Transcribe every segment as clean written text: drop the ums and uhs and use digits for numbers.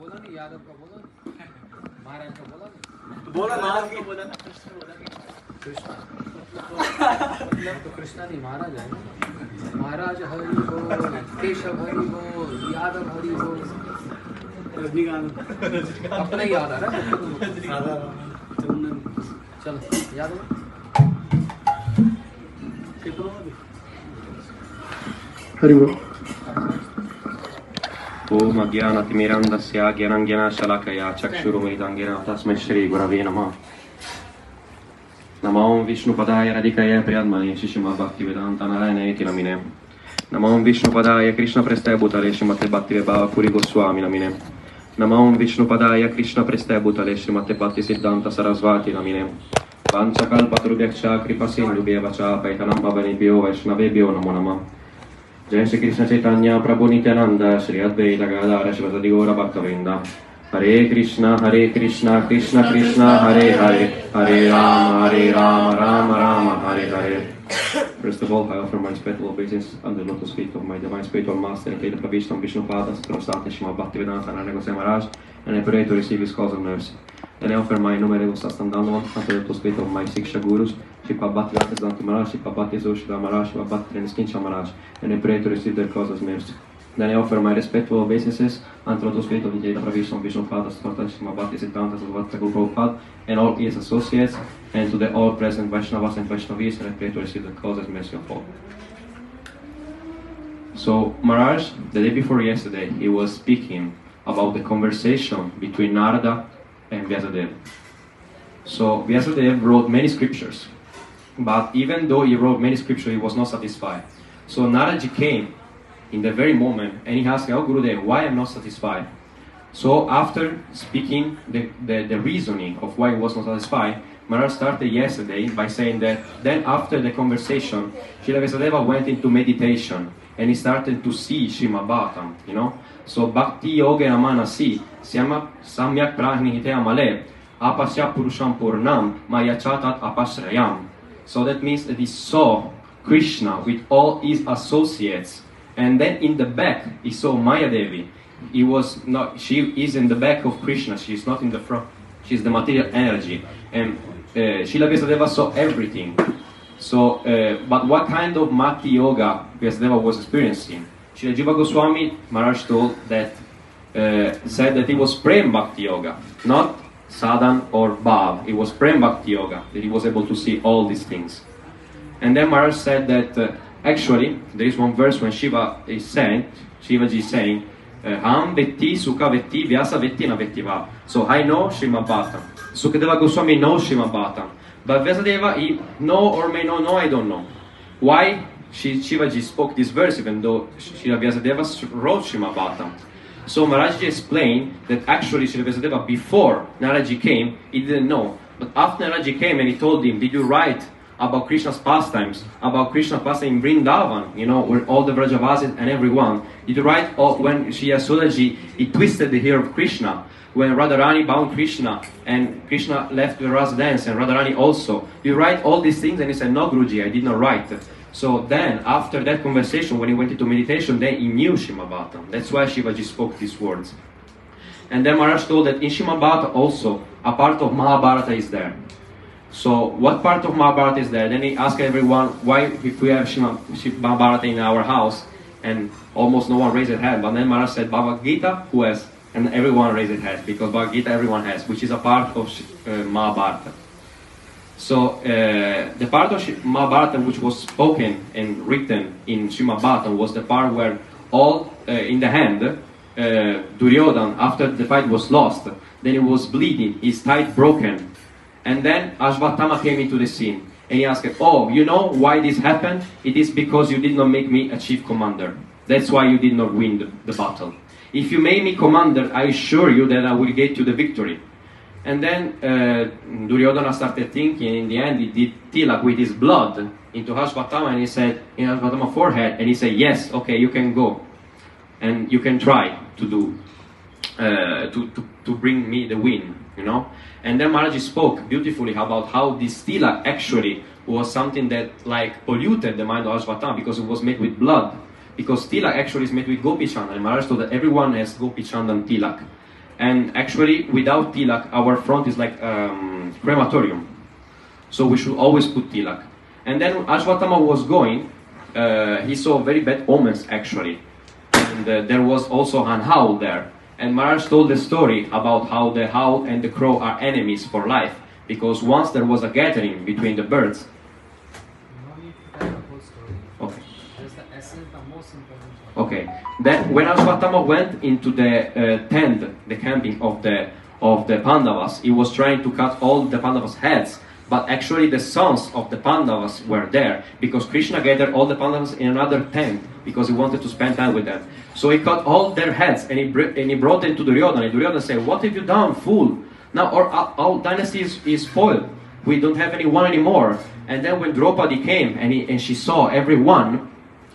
बोला नहीं, यादव का बोला, महाराज का बोला नहीं, बोला महाराज का बोला ना, कृष्ण तो कृष्णा नहीं, महाराज है ना। महाराज हरि बोल, केशव हरि बोल, यादव हरि बोल, रजनीकांत अपना ही याद आ रहा है। चलो यादव हरि बोल। ओम अज्ञानतिमिरन्दस्य ज्ञानाञ्जनशलाकया चक्षुरुमिलितं तस्मै श्रीगुरवे नमः। नमो विष्णुपदाय राधिकाय प्रियात्मने श्रीमद्भक्तिवेदान्तनारायणाय नमिने। नमो विष्णुपदाय कृष्णप्रेष्ठाय भूतले श्रीमते भक्तिवेदान्तपुरी गोस्वामी नमिने। नमो विष्णुपदाय कृष्णप्रेष्ठाय भूतले श्रीमते भक्तिसिद्धान्त सरस्वती नमिने। वाञ्छकल्पतरुभ्यश्च कृपासिन्धुभ्येव च पैतनं भवनेभ्यो वैष्णवेभ्यो नमो नमः। जय श्री कृष्ण चैतन्य प्रभु नित्यानंद श्री अद्वैत गदाधर शिवसदि गौर भक्तवृंद। हरे कृष्ण कृष्ण कृष्ण हरे हरे, हरे Ram Ram Hare Hare. First of all, I offer my respectful obeisance under the lotus feet of my divine spiritual master and Leda Pravishtam Vishnupada Saraswati Srimad Bhaktivedanta Narayana Maharaj, and I pray to receive his cause of mercy. Then I offer my innumerable sastandandavan under the lotus feet of my Siksha Gurus, Sripad Bhaktivedanta Siddhanta Maharaj, Sripad Bhakti Sushita Maharaj, Sripad Bhakti Niskincha Maharaj, and I pray to receive their cause of mercy. Then I offer my respectful obeisances unto the lotus feet of Leda Pravishtam Vishnupada Saraswati Srimad Bhakti Siddhanta Saraswati Guru Prabhupada and all his associates, and to the all present Vaishnavas and Vaishnavis, and I pray to receive the cause of mercy of all. So Maharaj, the day before yesterday, he was speaking about the conversation between Narada and Vyasadeva. So Vyasadeva wrote many scriptures, but even though he wrote many scriptures, he was not satisfied. So Naradaji came in the very moment and he asked, "Oh Gurudev, why I'm not satisfied?" So after speaking the reasoning of why he was not satisfied, Maharaj started yesterday by saying that then after the conversation, Srila Vyasadeva went into meditation and he started to see Srimad Bhagavatam, you know. So Bhakti Yoga Amanasi Samyak Prahnihite Amale Apasya Purusham Purnam Mayachatat Apashrayam. So that means that he saw Krishna with all his associates, and then in the back he saw Maya Devi. She is in the back of Krishna, she is not in the front, she is the material energy. And Srila Vyasadeva saw everything. So, but what kind of Bhakti Yoga Vyasadeva was experiencing? Srila Jiva Goswami Maharaj told that, said that it was Prem Bhakti Yoga, not Sadhan or Bhav. It was Prem Bhakti Yoga, that he was able to see all these things. And then Maharaj said that actually, there is one verse when Shivaji is saying, Ham Vetti Sukha Vetti Vyasa Vetti Na Vettiva. So I know Srimad Bhagavatam. Sukadeva Goswami knows Srimad Bhagavatam. But Vyasadeva, he know or may not know, I don't know. Why Shivaji spoke this verse even though Srila Vyasadeva wrote Srimad Bhagavatam? So Maharaj explained that actually Srila Vyasadeva, before Naraji came, he didn't know. But after Naraji came and he told him, did you write about Krishna's pastimes, about Krishna's pastime in Vrindavan, you know, where all the Vrajavasis and everyone. Did you write when Sri Yashodaji, he twisted the hair of Krishna, when Radharani bound Krishna, and Krishna left the Ras dance, and Radharani also. You write all these things? And he said, no Guruji, I did not write. So then, after that conversation, when he went into meditation, then he knew Srimad Bhagavatam. That's why Shivaji spoke these words. And then Maharaj told that in Srimad Bhagavatam also, a part of Mahabharata is there. So, what part of Mahabharata is there? Then he asked everyone, why if we have Mahabharata in our house, and almost no one raised their hand. But then Maharaj said, Bhagavad Gita, who has? And everyone raised their hand, because Bhagavad Gita everyone has, which is a part of Mahabharata. So, the part of Mahabharata which was spoken and written in Srimad Bhagavatam was the part where all, in the hand, Duryodhana, after the fight was lost, then he was bleeding, his thigh broken. And then Ashvatthama came into the scene. And he asked, oh, you know why this happened? It is because you did not make me a chief commander. That's why you did not win the battle. If you made me commander, I assure you that I will get you the victory. And then Duryodhana started thinking. In the end, he did tilak with his blood into Ashvatthama, and he said, in Ashvatthama's forehead, and he said, yes, okay, you can go. And you can try to do, to bring me the win, you know. And then Maharaji spoke beautifully about how this tilak actually was something that like polluted the mind of Ashvatthama because it was made with blood. Because tilak actually is made with Gopi Chandan. And Maharaj told that everyone has Gopi Chandan tilak. And actually, without tilak, our front is like crematorium. So we should always put tilak. And then Ashwatthama was going, he saw very bad omens actually. And there was also an owl there. And Maharaj told the story about how the owl and the crow are enemies for life. Because once there was a gathering between the birds. No need to tell the whole story. Okay. Just the essence, the most important one. Okay. Then when Ashwatthama went into the tent, the camping of the Pandavas, he was trying to cut all the Pandavas' heads. But actually the sons of the Pandavas were there because Krishna gathered all the Pandavas in another tent because he wanted to spend time with them. So he cut all their heads and he brought them to Duryodhana. And Duryodhana said, "What have you done, fool? Now our dynasty is spoiled. We don't have anyone anymore." And then when Draupadi came and she saw everyone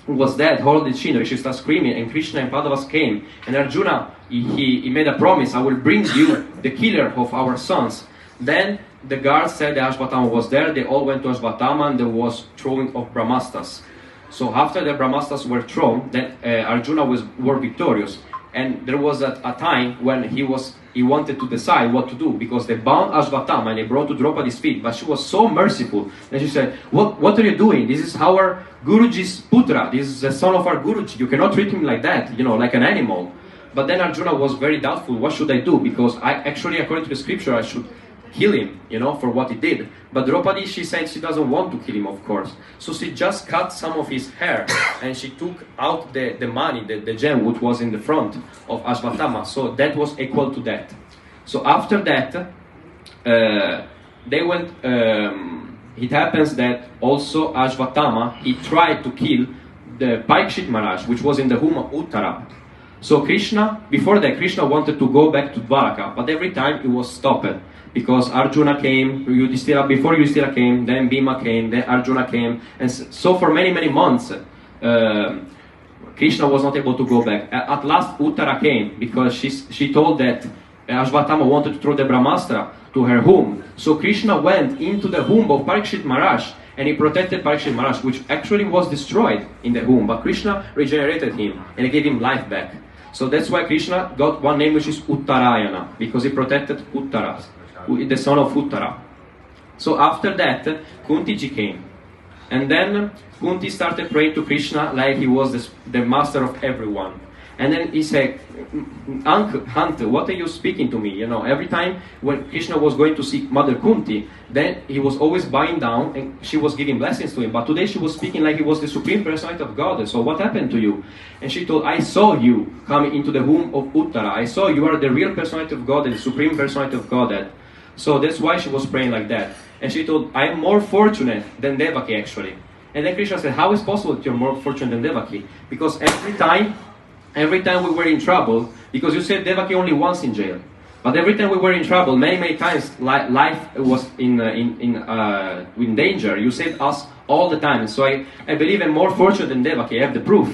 who was dead, holding Chinori, she started screaming, and Krishna and Pandavas came. And Arjuna, he made a promise, "I will bring you the killer of our sons." Then the guards said that Ashwatthama was there. They all went to Ashwatthama and there was throwing of Brahmastas. So after the Brahmastas were thrown, then Arjuna were victorious. And there was a time when he wanted to decide what to do because they bound Ashwatthama and they brought to Draupadi's feet. But she was so merciful that she said, "What are you doing? This is our Guruji's putra. This is the son of our Guruji. You cannot treat him like that, like an animal." But then Arjuna was very doubtful. What should I do? Because according to the scripture, I should kill him, for what he did. But Draupadi, she said she doesn't want to kill him, of course. So she just cut some of his hair and she took out the money, the gem which was in the front of Ashwatthama. So that was equal to that. So after that, they went, it happens that also Ashwatthama, he tried to kill the Parikshit Maharaj, which was in the home of Uttara. So before that, Krishna wanted to go back to Dwaraka, but every time he was stopped. Because Arjuna came, before Yudhishthira came, then Bhima came, then Arjuna came, and so for many, many months, Krishna was not able to go back. At last, Uttara came, because she told that Ashwatthama wanted to throw the Brahmastra to her home. So Krishna went into the home of Parikshit Maharaj, and he protected Parikshit Maharaj, which actually was destroyed in the home, but Krishna regenerated him, and he gave him life back. So that's why Krishna got one name which is Uttarayana, because he protected Uttara, the son of Uttara. So after that, Kunti ji came. And then Kunti started praying to Krishna like he was the master of everyone. And then he said, Hunt, what are you speaking to me? Every time when Krishna was going to see Mother Kunti, then he was always bowing down and she was giving blessings to him. But today she was speaking like he was the Supreme Personality of Godhead. So what happened to you? And she told, I saw you coming into the womb of Uttara. I saw you are the real Personality of Godhead, the Supreme Personality of Godhead. So that's why she was praying like that. And she told, I am more fortunate than Devaki actually. And then Krishna said, how is it possible that you're more fortunate than Devaki? Because every time we were in trouble, because you said Devaki only once in jail, but every time we were in trouble, many times life was in danger. You saved us all the time. So I believe I'm more fortunate than Devaki. I have the proof.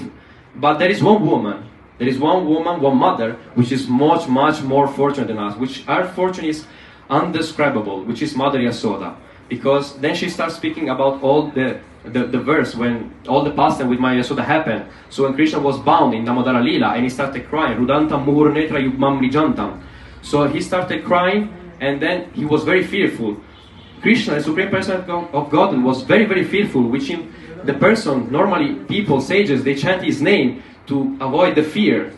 But there is one woman, one mother, which is much more fortunate than us, which our fortune is undescribable, which is Mother Yasoda. Because then she starts speaking about all the verse when all the pastime with Maya Yasoda happened. So when Krishna was bound in Damodara Lila and he started crying, Rudantam Muhur Netra Yugmam Rijantam. So he started crying and then he was very fearful. Krishna, the Supreme Personality of God, was very fearful, which the person, normally people, sages, they chant his name to avoid the fear,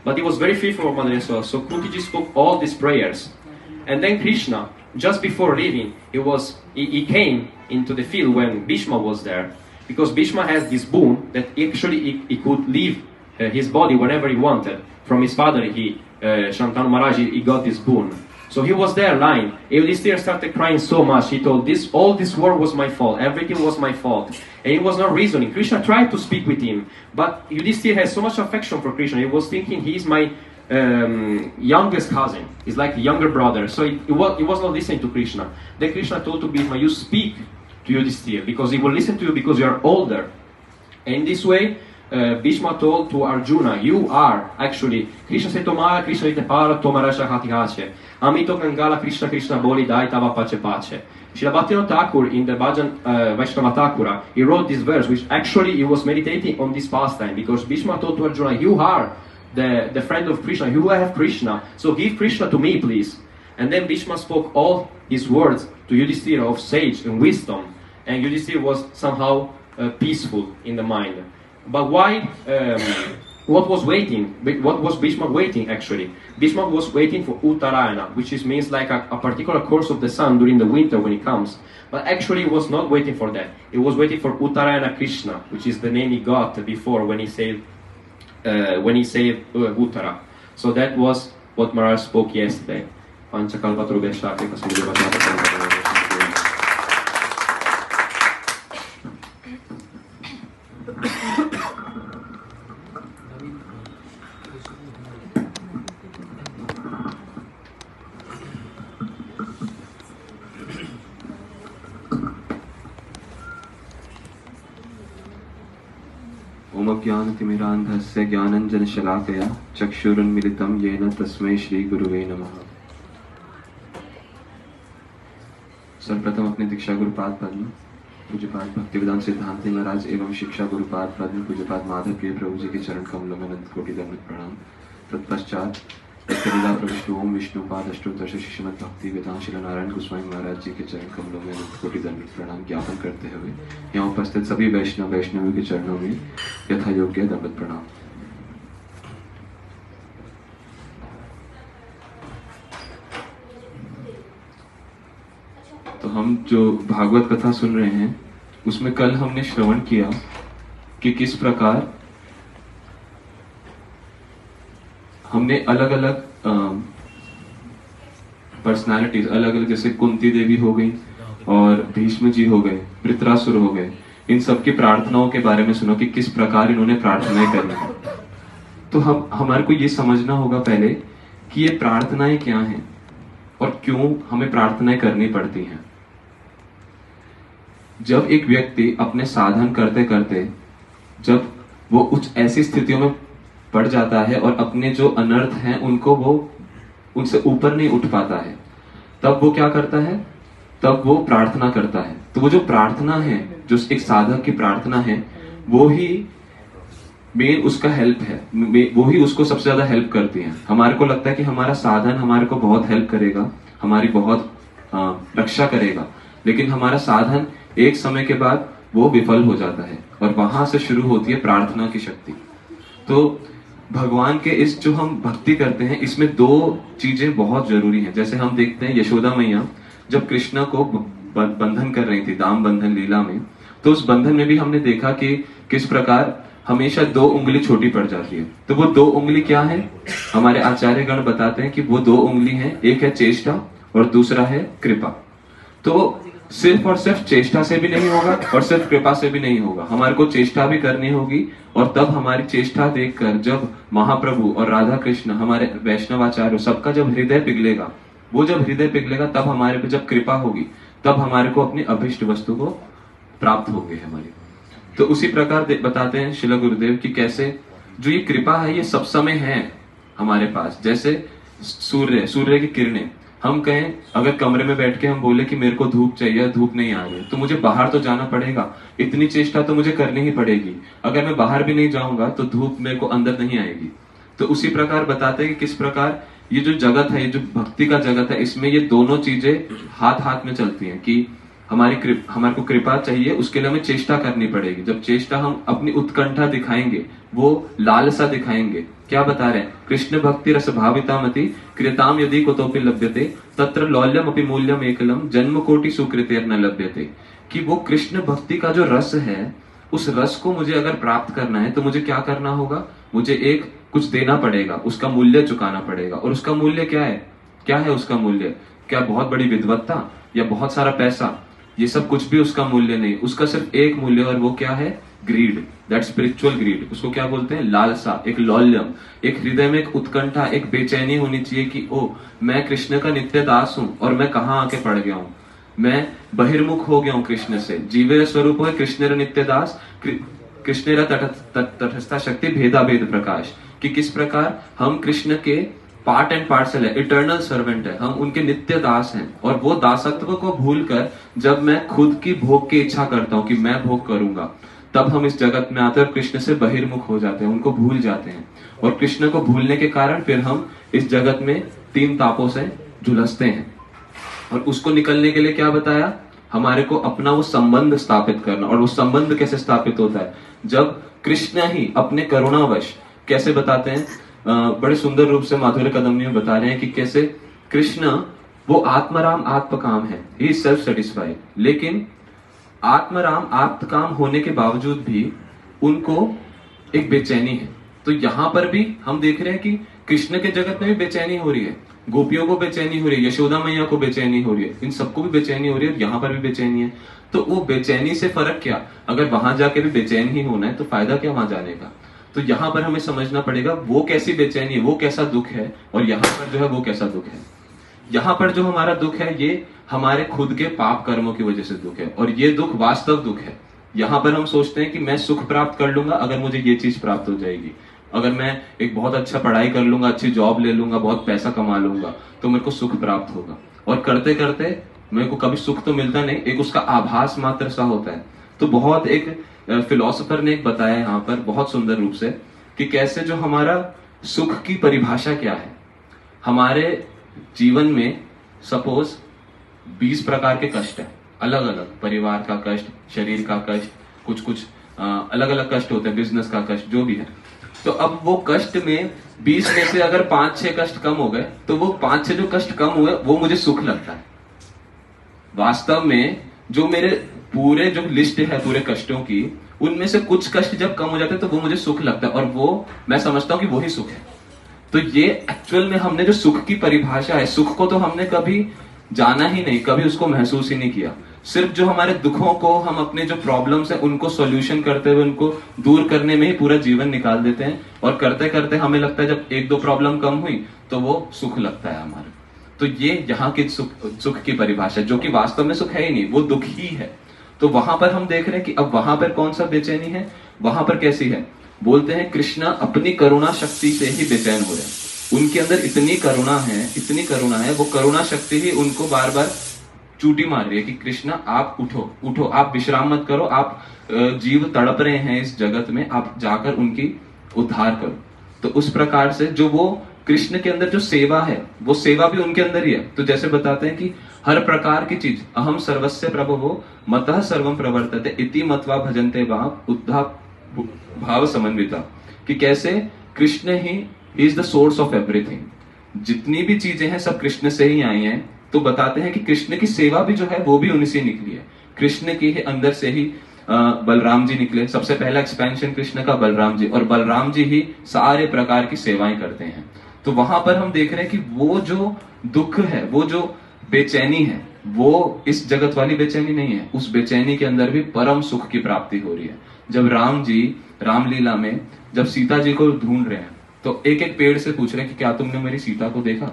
but he was very fearful of Mother Yasoda. So Kunti spoke all these prayers. And then Krishna, just before leaving, he came into the field when Bhishma was there. Because Bhishma has this boon that actually he could leave his body whenever he wanted. From his father, Shantanu Maharaj, he got this boon. So he was there lying. Yudhishthira started crying so much. He told, all this war was my fault. Everything was my fault. And he was not reasoning. Krishna tried to speak with him. But Yudhishthira has so much affection for Krishna. He was thinking, he's my youngest cousin. He's like a younger brother. So he was not listening to Krishna. Then Krishna told to Bhishma, you speak to Yudhishthira because he will listen to you because you are older. And in this way, Bhishma told to Arjuna, you are actually Krishna se tomara, Krishna ite para, tomara shakati hache. Amito Gangala Krishna Krishna boli dai tava pace pace. Srila Bhaktivinoda Thakur in the Bhajan Vaishnava Thakura, he wrote this verse which actually he was meditating on this pastime because Bhishma told to Arjuna, you are the friend of Krishna, you have Krishna, so give Krishna to me, please. And then Bhishma spoke all his words to Yudhishthira of sage and wisdom, and Yudhishthira was somehow peaceful in the mind. But why? What was waiting? What was Bhishma waiting actually? Bhishma was waiting for Uttarayana, which means like a particular course of the sun during the winter when it comes. But actually he was not waiting for that. He was waiting for Uttarayana Krishna, which is the name he got before when he saved Uttara. So that was what Maharaj spoke yesterday. ओम ज्ञानतिमिरान्धस्य ज्ञानञ्जनशलाकया चक्षुरुन्मिलितं येन तस्मै श्रीगुरुवे नमः। सर्वप्रथम अपने दीक्षा गुरुपाद पद्म पूज्यपाद भक्तिवेदांत सिद्धांति महाराज एवं शिक्षा गुरुपाद पद्म पूज्यपाद माधव प्रिय प्रभु जी के चरण कमलों में अनंत कोटि दंड प्रणाम। तत्पश्चात लीला प्रविष्ट ओम विष्णुपाद अष्टोत्तर श्रीमद् भक्ति वेदांत श्री नारायण गोस्वामी महाराज जी के चरण कमलों में अनंत कोटि दंड प्रणाम ज्ञापन करते हुए यहाँ उपस्थित सभी वैष्णवी के चरणों में यथा योग्य दंड प्रणाम। तो हम जो भागवत कथा सुन रहे हैं उसमें कल हमने श्रवण किया कि किस प्रकार हमने अलग अलग पर्सनालिटीज अलग अलग, जैसे कुंती देवी हो गई और भीष्म जी हो गए, वृत्रासुर हो गए, इन सब की प्रार्थनाओं के बारे में सुना कि किस प्रकार इन्होंने प्रार्थनाएं करी। तो हमारे को ये समझना होगा पहले कि ये प्रार्थनाएं क्या हैं और क्यों हमें प्रार्थनाएं करनी पड़ती हैं। जब एक व्यक्ति अपने साधन करते करते जब वो कुछ ऐसी स्थितियों में पड़ जाता है और अपने जो अनर्थ हैं उनको वो उनसे ऊपर नहीं उठ पाता है, तब वो क्या करता है, तब वो प्रार्थना करता है। तो वो जो प्रार्थना है, जो एक साधक की प्रार्थना है, वो ही मेन उसका हेल्प है, वो ही उसको सबसे ज्यादा हेल्प करती है। हमारे को लगता है कि हमारा साधन हमारे को बहुत हेल्प करेगा, हमारी बहुत रक्षा करेगा, लेकिन हमारा साधन एक समय के बाद वो विफल हो जाता है और वहां से शुरू होती है प्रार्थना की शक्ति। तो भगवान के इस जो हम भक्ति करते हैं इसमें दो चीजें बहुत जरूरी हैं। जैसे हम देखते हैं यशोदा मैया जब कृष्ण को बंधन कर रही थी दाम बंधन लीला में, तो उस बंधन में भी हमने देखा कि किस प्रकार हमेशा 2 उंगली छोटी पड़ जाती है। तो वो 2 उंगली क्या है, हमारे आचार्य गण बताते हैं कि वो 2 उंगली है, एक है चेष्टा और दूसरा है कृपा। तो सिर्फ और सिर्फ चेष्टा से भी नहीं होगा और सिर्फ कृपा से भी नहीं होगा, हमारे को चेष्टा भी करनी होगी। और तब हमारी चेष्टा देखकर जब महाप्रभु और राधा कृष्ण हमारे वैष्णवाचार्य सबका जब हृदय पिघलेगा, वो जब हृदय पिघलेगा तब हमारे पे जब कृपा होगी, तब हमारे को अपनी अभिष्ट वस्तु को प्राप्त होगी हमारी। तो उसी प्रकार बताते हैं शिला गुरुदेव कि कैसे जो ये कृपा है ये सब समय है हमारे पास। जैसे सूर्य की किरणें, हम कहें अगर कमरे में बैठ के हम बोले कि मेरे को धूप चाहिए, धूप नहीं आ रही, तो मुझे बाहर तो जाना पड़ेगा, इतनी चेष्टा तो मुझे करनी ही पड़ेगी। अगर मैं बाहर भी नहीं जाऊंगा तो धूप मेरे को अंदर नहीं आएगी। तो उसी प्रकार बताते हैं कि किस प्रकार ये जो जगत है, ये जो भक्ति का जगत है, इसमें ये दोनों चीजें हाथ हाथ में चलती हैं कि हमारे को कृपा चाहिए, उसके लिए हमें चेष्टा करनी पड़ेगी। जब चेष्टा हम अपनी उत्कंठा दिखाएंगे, वो लालसा दिखाएंगे, क्या बता रहे हैं, कृष्ण भक्ति रस भाविता मति कृताम यदि कुतोपि लभ्यते तत्र लौल्यम अपि मूल्यम एकलम जन्म कोटि सुकृतेर न लभ्यते। कि वो कृष्ण भक्ति का जो रस है, उस रस को मुझे अगर प्राप्त करना है तो मुझे क्या करना होगा, मुझे एक कुछ देना पड़ेगा, उसका मूल्य चुकाना पड़ेगा। और उसका मूल्य क्या है, क्या है उसका मूल्य, क्या बहुत बड़ी विद्वत्ता या बहुत सारा पैसा, ये सब कुछ भी उसका मूल्य नहीं। उसका सिर्फ एक मूल्य, और वो क्या है, ग्रीड, दैट स्पिरिचुअल ग्रीड। उसको क्या बोलते हैं, लालसा, एक लौल्यम, एक हृदय में एक उत्कंठा, एक बेचैनी होनी चाहिए कि ओ मैं कृष्ण का नित्य दास हूं और मैं कहाँ आके पड़ गया हूं, मैं बहिर्मुख हो गया हूं कृष्ण से। जीवेर स्वरूप है कृष्णेर नित्य दास कृष्णेर तटस्था शक्ति भेदा भेद प्रकाश। कि किस प्रकार हम कृष्ण के पार्ट एंड पार्सल है, इटर्नल सर्वेंट है, हम उनके नित्य दास हैं। और वो दासत्व को भूलकर जब मैं खुद की भोग की इच्छा करता हूं कि मैं भोग करूंगा, तब हम इस जगत में आते और कृष्ण से बहिर्मुख हो जाते हैं, उनको भूल जाते हैं। और कृष्ण को भूलने के कारण फिर हम इस जगत में 3 तापों से झुलसते हैं। और उसको निकलने के लिए क्या बताया, हमारे को अपना वो संबंध स्थापित करना। और वो संबंध कैसे स्थापित होता है, जब कृष्ण ही अपने करुणावश, कैसे बताते हैं, बड़े सुंदर रूप से माधुर्य कदम्बी में बता रहे हैं कि कैसे कृष्ण वो आत्मराम आत्मकाम है, ही इज सेल्फ सेटिस्फाइड, लेकिन आत्मराम आत्मकाम होने के बावजूद भी उनको एक बेचैनी है। तो यहां पर भी हम देख रहे हैं कि कृष्ण के जगत में भी बेचैनी हो रही है, गोपियों को बेचैनी हो रही है, यशोदा मैया को बेचैनी हो रही है, इन सबको भी बेचैनी हो रही है, यहाँ पर भी बेचैनी है। तो वो बेचैनी से फर्क क्या, अगर वहां जाके भी बेचैन ही होना है तो फायदा क्या वहां जाने का। तो यहाँ पर हमें समझना पड़ेगा वो कैसी बेचैनी है, वो कैसा दुख है, और यहाँ पर जो है वो कैसा दुख है। यहाँ पर जो हमारा दुख है ये हमारे खुद के पाप कर्मों की वजह से दुख है, और ये दुख वास्तव दुख है। यहाँ पर हम सोचते हैं कि मैं सुख प्राप्त कर लूंगा अगर मुझे ये चीज प्राप्त हो जाएगी, अगर मैं एक बहुत अच्छा पढ़ाई कर लूंगा, अच्छी जॉब ले लूंगा, बहुत पैसा कमा लूंगा तो मेरे को सुख प्राप्त होगा। और करते करते मेरे को कभी सुख तो मिलता नहीं, एक उसका आभास मात्र सा होता है। तो बहुत एक फिलोसोफर ने एक बताया यहाँ पर बहुत सुंदर रूप से कि कैसे जो हमारा सुख की परिभाषा क्या है। हमारे जीवन में सपोज 20 प्रकार के कष्ट है, अलग अलग, परिवार का कष्ट, शरीर का कष्ट, कुछ अलग अलग कष्ट होते हैं, बिजनेस का कष्ट, जो भी है। तो अब वो कष्ट में 20 में से अगर 5-6 कष्ट कम हो गए तो वो 5-6 जो कष्ट कम हुए वो मुझे सुख लगता है। वास्तव में जो मेरे पूरे जो लिस्ट है पूरे कष्टों की, उनमें से कुछ कष्ट जब कम हो जाते हैं तो वो मुझे सुख लगता है, और वो मैं समझता हूं कि वो ही सुख है। तो ये एक्चुअल में हमने जो सुख की परिभाषा है, सुख को तो हमने कभी जाना ही नहीं, कभी उसको महसूस ही नहीं किया। सिर्फ जो हमारे दुखों को हम अपने जो प्रॉब्लम्स है उनको सॉल्यूशन करते हुए उनको दूर करने में ही पूरा जीवन निकाल देते हैं, और करते करते हमें लगता है जब 1-2 प्रॉब्लम कम हुई तो वो सुख लगता है हमारा। तो ये यहाँ की सुख की परिभाषा, जो कि वास्तव में सुख है ही नहीं, वो दुख ही है। तो वहां पर हम देख रहे हैं कि अब वहां पर कौन सा बेचैनी है, वहां पर कैसी है। बोलते हैं कृष्णा अपनी करुणा शक्ति से ही बेचैन हो रहे हैं। उनके अंदर इतनी करुणा है, वो करुणा शक्ति ही उनको बार बार चूटी मार रही है कि कृष्णा आप उठो उठो, आप विश्राम मत करो, आप जीव तड़प रहे हैं इस जगत में, आप जाकर उनकी उद्धार करो। तो उस प्रकार से जो वो कृष्ण के अंदर जो सेवा है, वो सेवा भी उनके अंदर ही है। तो जैसे बताते हैं कि हर प्रकार की चीज, अहम सर्वस्य प्रभवो मतः सर्वम प्रवर्तते इति मत्वा भजन्ते भाव उद्धा भाव समन्विता, कि कैसे Krishna he is the source of everything. जितनी भी चीजें हैं सब कृष्ण से ही आई हैं। तो बताते हैं कि कृष्ण की सेवा भी जो है वो भी उन्हीं से निकली है। कृष्ण के अंदर से ही बलराम जी निकले, सबसे पहला एक्सपेंशन कृष्ण का बलराम जी, और बलराम जी ही सारे प्रकार की सेवाएं करते हैं। तो वहां पर हम देख रहे हैं कि वो जो दुख है, वो जो बेचैनी है, वो इस जगत वाली बेचैनी नहीं है। उस बेचैनी के अंदर भी परम सुख की प्राप्ति हो रही है। जब राम जी रामलीला में जब सीता जी को ढूंढ रहे हैं तो एक एक पेड़ से पूछ रहे हैं कि क्या तुमने मेरी सीता को देखा,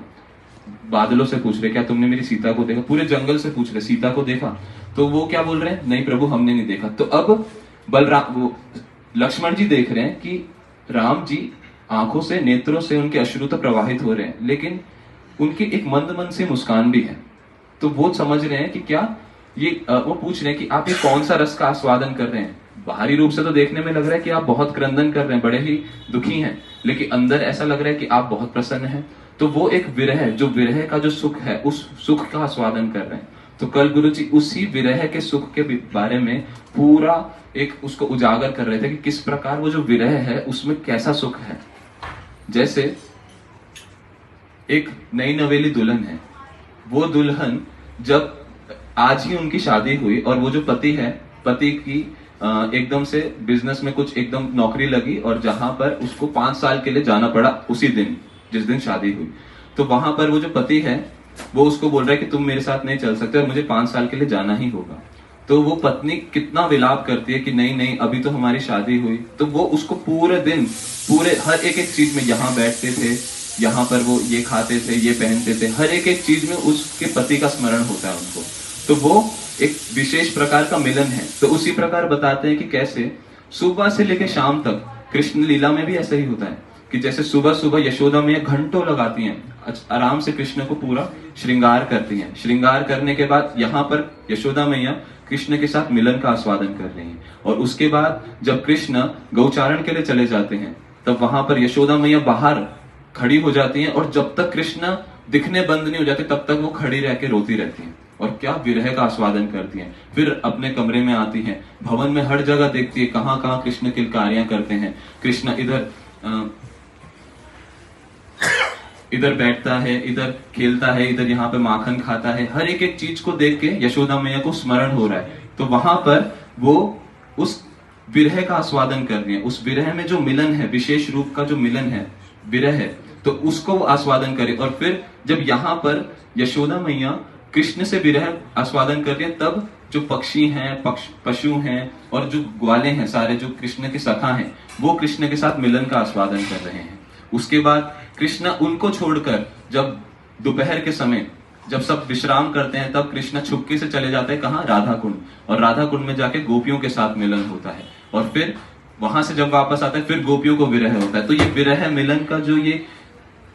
बादलों से पूछ रहे क्या तुमने मेरी सीता को देखा, पूरे जंगल से पूछ रहे सीता को देखा। तो वो क्या बोल रहे हैं, नहीं प्रभु हमने नहीं देखा। तो अब लक्ष्मण जी देख रहे हैं कि राम जी आंखों से, नेत्रों से उनके अश्रु तो प्रवाहित हो रहे हैं, लेकिन उनकी एक मंद मन से मुस्कान भी है। तो वो समझ रहे हैं कि क्या ये वो पूछ रहे हैं कि आप ये कौन सा रस का आस्वादन कर रहे हैं। बाहरी रूप से तो देखने में लग रहा है कि आप बहुत क्रंदन कर रहे हैं, बड़े ही दुखी हैं, लेकिन अंदर ऐसा लग रहा है कि आप बहुत प्रसन्न हैं। तो वो एक विरह, जो विरह का जो सुख है, उस सुख का आस्वादन कर रहे हैं। तो कल गुरु जी उसी विरह के सुख के बारे में पूरा एक उसको उजागर कर रहे थे कि किस प्रकार वो जो विरह है उसमें कैसा सुख है। जैसे एक नई नवेली दुल्हन है, वो दुल्हन जब आज ही उनकी शादी हुई और वो जो पति है, पति की एकदम से बिजनेस में कुछ एकदम नौकरी लगी और जहां पर उसको 5 साल के लिए जाना पड़ा उसी दिन जिस दिन शादी हुई। तो वहां पर वो जो पति है वो उसको बोल रहा है कि तुम मेरे साथ नहीं चल सकते और मुझे 5 साल के लिए जाना ही होगा। तो वो पत्नी कितना विलाप करती है कि नहीं नहीं अभी तो हमारी शादी हुई। तो वो उसको पूरे दिन, पूरे हर एक एक चीज में, यहाँ बैठते थे, यहाँ पर वो ये खाते थे, ये पहनते थे, हर एक एक चीज में उसके पति का स्मरण होता है उनको। तो वो एक विशेष प्रकार का मिलन है। तो उसी प्रकार बताते हैं कि कैसे सुबह से लेकर शाम तक कृष्ण लीला में भी ऐसा ही होता है कि जैसे सुबह सुबह यशोदा मैया घंटों लगाती हैं, आराम से कृष्ण को पूरा श्रृंगार करती हैं। श्रृंगार करने के बाद यहाँ पर यशोदा मैया कृष्ण के साथ मिलन का आस्वादन कर रही हैं। और उसके बाद जब कृष्ण गौचारण के लिए चले जाते हैं तब वहां पर यशोदा मैया बाहर खड़ी हो जाती हैं और जब तक कृष्ण दिखने बंद नहीं हो जाते तब तक वो खड़ी रह के रोती रहती हैं और क्या विरह का आस्वादन करती हैं। फिर अपने कमरे में आती हैं, भवन में हर जगह देखती है कहाँ कहाँ कृष्ण किलकारियां करते हैं। कृष्ण इधर बैठता है, इधर खेलता है, इधर यहाँ पे माखन खाता है। हर एक एक चीज को देख के यशोदा मैया को स्मरण हो रहा है। तो वहां पर वो उस विरह का आस्वादन कर रही है। उस विरह में जो मिलन है, विशेष रूप का जो मिलन है, विरह है, तो उसको वो आस्वादन करे। और फिर जब यहाँ पर यशोदा मैया कृष्ण से विरह आस्वादन कर रही है, तब जो पक्षी हैं, पशु हैं और जो ग्वाले हैं, सारे जो कृष्ण के सखा हैं, वो कृष्ण के साथ मिलन का आस्वादन कर रहे हैं। उसके बाद कृष्ण उनको छोड़कर जब दोपहर के समय जब सब विश्राम करते हैं, तब कृष्ण छुपके से चले जाते हैं कहाँ? राधा कुंड। और राधा कुंड में जाके गोपियों के साथ मिलन होता है। और फिर वहां से जब वापस आता है, फिर गोपियों को विरह होता है। तो ये विरह मिलन का जो ये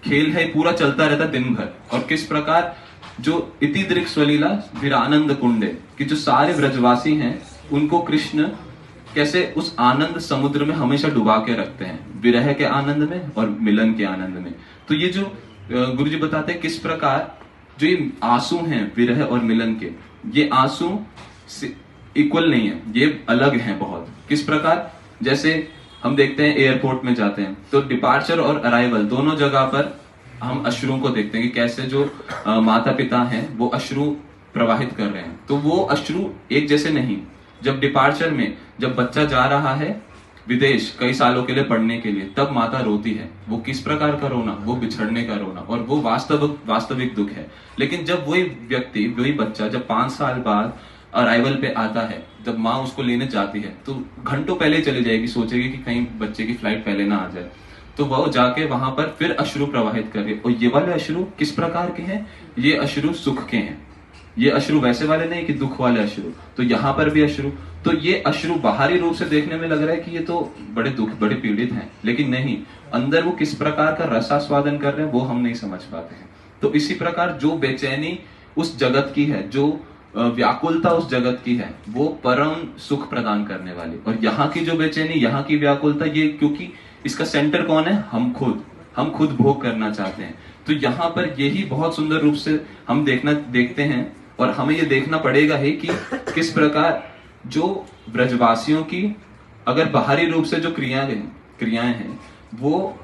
खेल है पूरा चलता रहता है दिन भर। और किस प्रकार जो इति दृक् स्वलीला विरानंद कुंडे कि जो सारे ब्रजवासी हैं उनको कृष्ण कैसे उस आनंद समुद्र में हमेशा डुबा के रखते हैं, विरह के आनंद में और मिलन के आनंद में। तो ये जो गुरु जी बताते हैं किस प्रकार जो ये आंसू हैं विरह और मिलन के, ये आंसू इक्वल नहीं है, ये अलग हैं बहुत। किस प्रकार? जैसे हम देखते हैं एयरपोर्ट में जाते हैं तो डिपार्चर और अराइवल दोनों जगह पर हम अश्रुओं को देखते हैं कि कैसे जो माता पिता हैं वो अश्रु प्रवाहित कर रहे हैं। तो वो अश्रु एक जैसे नहीं। जब डिपार्चर में जब बच्चा जा रहा है विदेश कई सालों के लिए पढ़ने के लिए, तब माता रोती है। वो किस प्रकार का रोना? वो बिछड़ने का रोना, और वो वास्तविक दुख है। लेकिन जब वही व्यक्ति, वही बच्चा जब 5 साल बाद अराइवल पे आता है, जब माँ उसको लेने जाती है, तो घंटों पहले चली जाएगी, सोचेगी कि कहीं बच्चे की फ्लाइट पहले ना आ जाए। तो वह जाके वहां पर फिर अश्रु प्रवाहित करे। और ये वाले अश्रु किस प्रकार के हैं? ये अश्रु सुख के हैं। ये अश्रु वैसे वाले नहीं कि दुख वाले अश्रु। तो यहाँ पर भी अश्रु, तो ये अश्रु बाहरी रूप से देखने में लग रहा है कि ये तो बड़े दुख, बड़े पीड़ित हैं, लेकिन नहीं, अंदर वो किस प्रकार का रसास्वादन कर रहे हैं वो हम नहीं समझ पाते हैं। तो इसी प्रकार जो बेचैनी उस जगत की है, जो व्याकुलता उस जगत की है, वो परम सुख प्रदान करने वाली। और यहाँ की जो बेचैनी, यहाँ की व्याकुलता, ये क्योंकि इसका सेंटर कौन है? हम खुद भोग करना चाहते हैं। तो यहाँ पर यही बहुत सुंदर रूप से हम देखते हैं। और हमें ये देखना पड़ेगा है कि किस प्रकार जो ब्रजवासियों की अगर बाहरी रूप से जो क्रियाएं हैं वो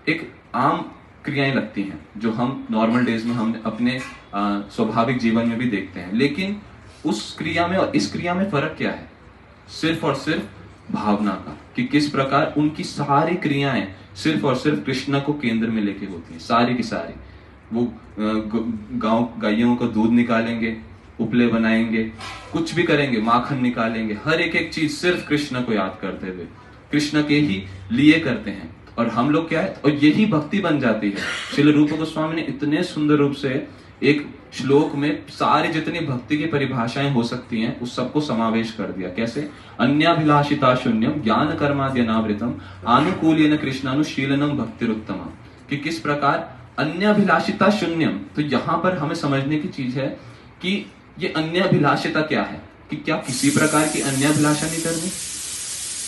एक आम क्रियाएं लगती हैं जो हम नॉर्मल डेज में हम अपने स्वाभाविक जीवन में भी देखते हैं। लेकिन उस क्रिया में और इस क्रिया में फर्क क्या है? सिर्फ और सिर्फ भावना का, कि किस प्रकार उनकी सारी क्रियाएं सिर्फ और सिर्फ कृष्ण को केंद्र में लेके होती है। सारी की सारी वो गायों को दूध निकालेंगे, उपले बनाएंगे, कुछ भी करेंगे, माखन निकालेंगे, हर एक एक चीज सिर्फ कृष्ण को याद करते हुए कृष्ण के ही लिए करते हैं। और हम लोग क्या है, और यही भक्ति बन जाती है। श्रील रूप गोस्वामी ने इतने सुंदर रूप से एक श्लोक में सारी जितनी भक्ति की परिभाषाएं हो सकती हैं उस सबको समावेश कर दिया। कैसे? अन्याभिलाषिता शून्यम ज्ञान कर्माद्यनावृतम आनुकूल्येन कृष्णानुशीलनम भक्तिरुत्तम। कि किस प्रकार अन्याभिलाषिता शून्यम। तो यहाँ पर हमें समझने की चीज है कि ये अन्याभिलाषिता क्या है, कि क्या किसी प्रकार की अन्याभिलाषा नहीं करनी।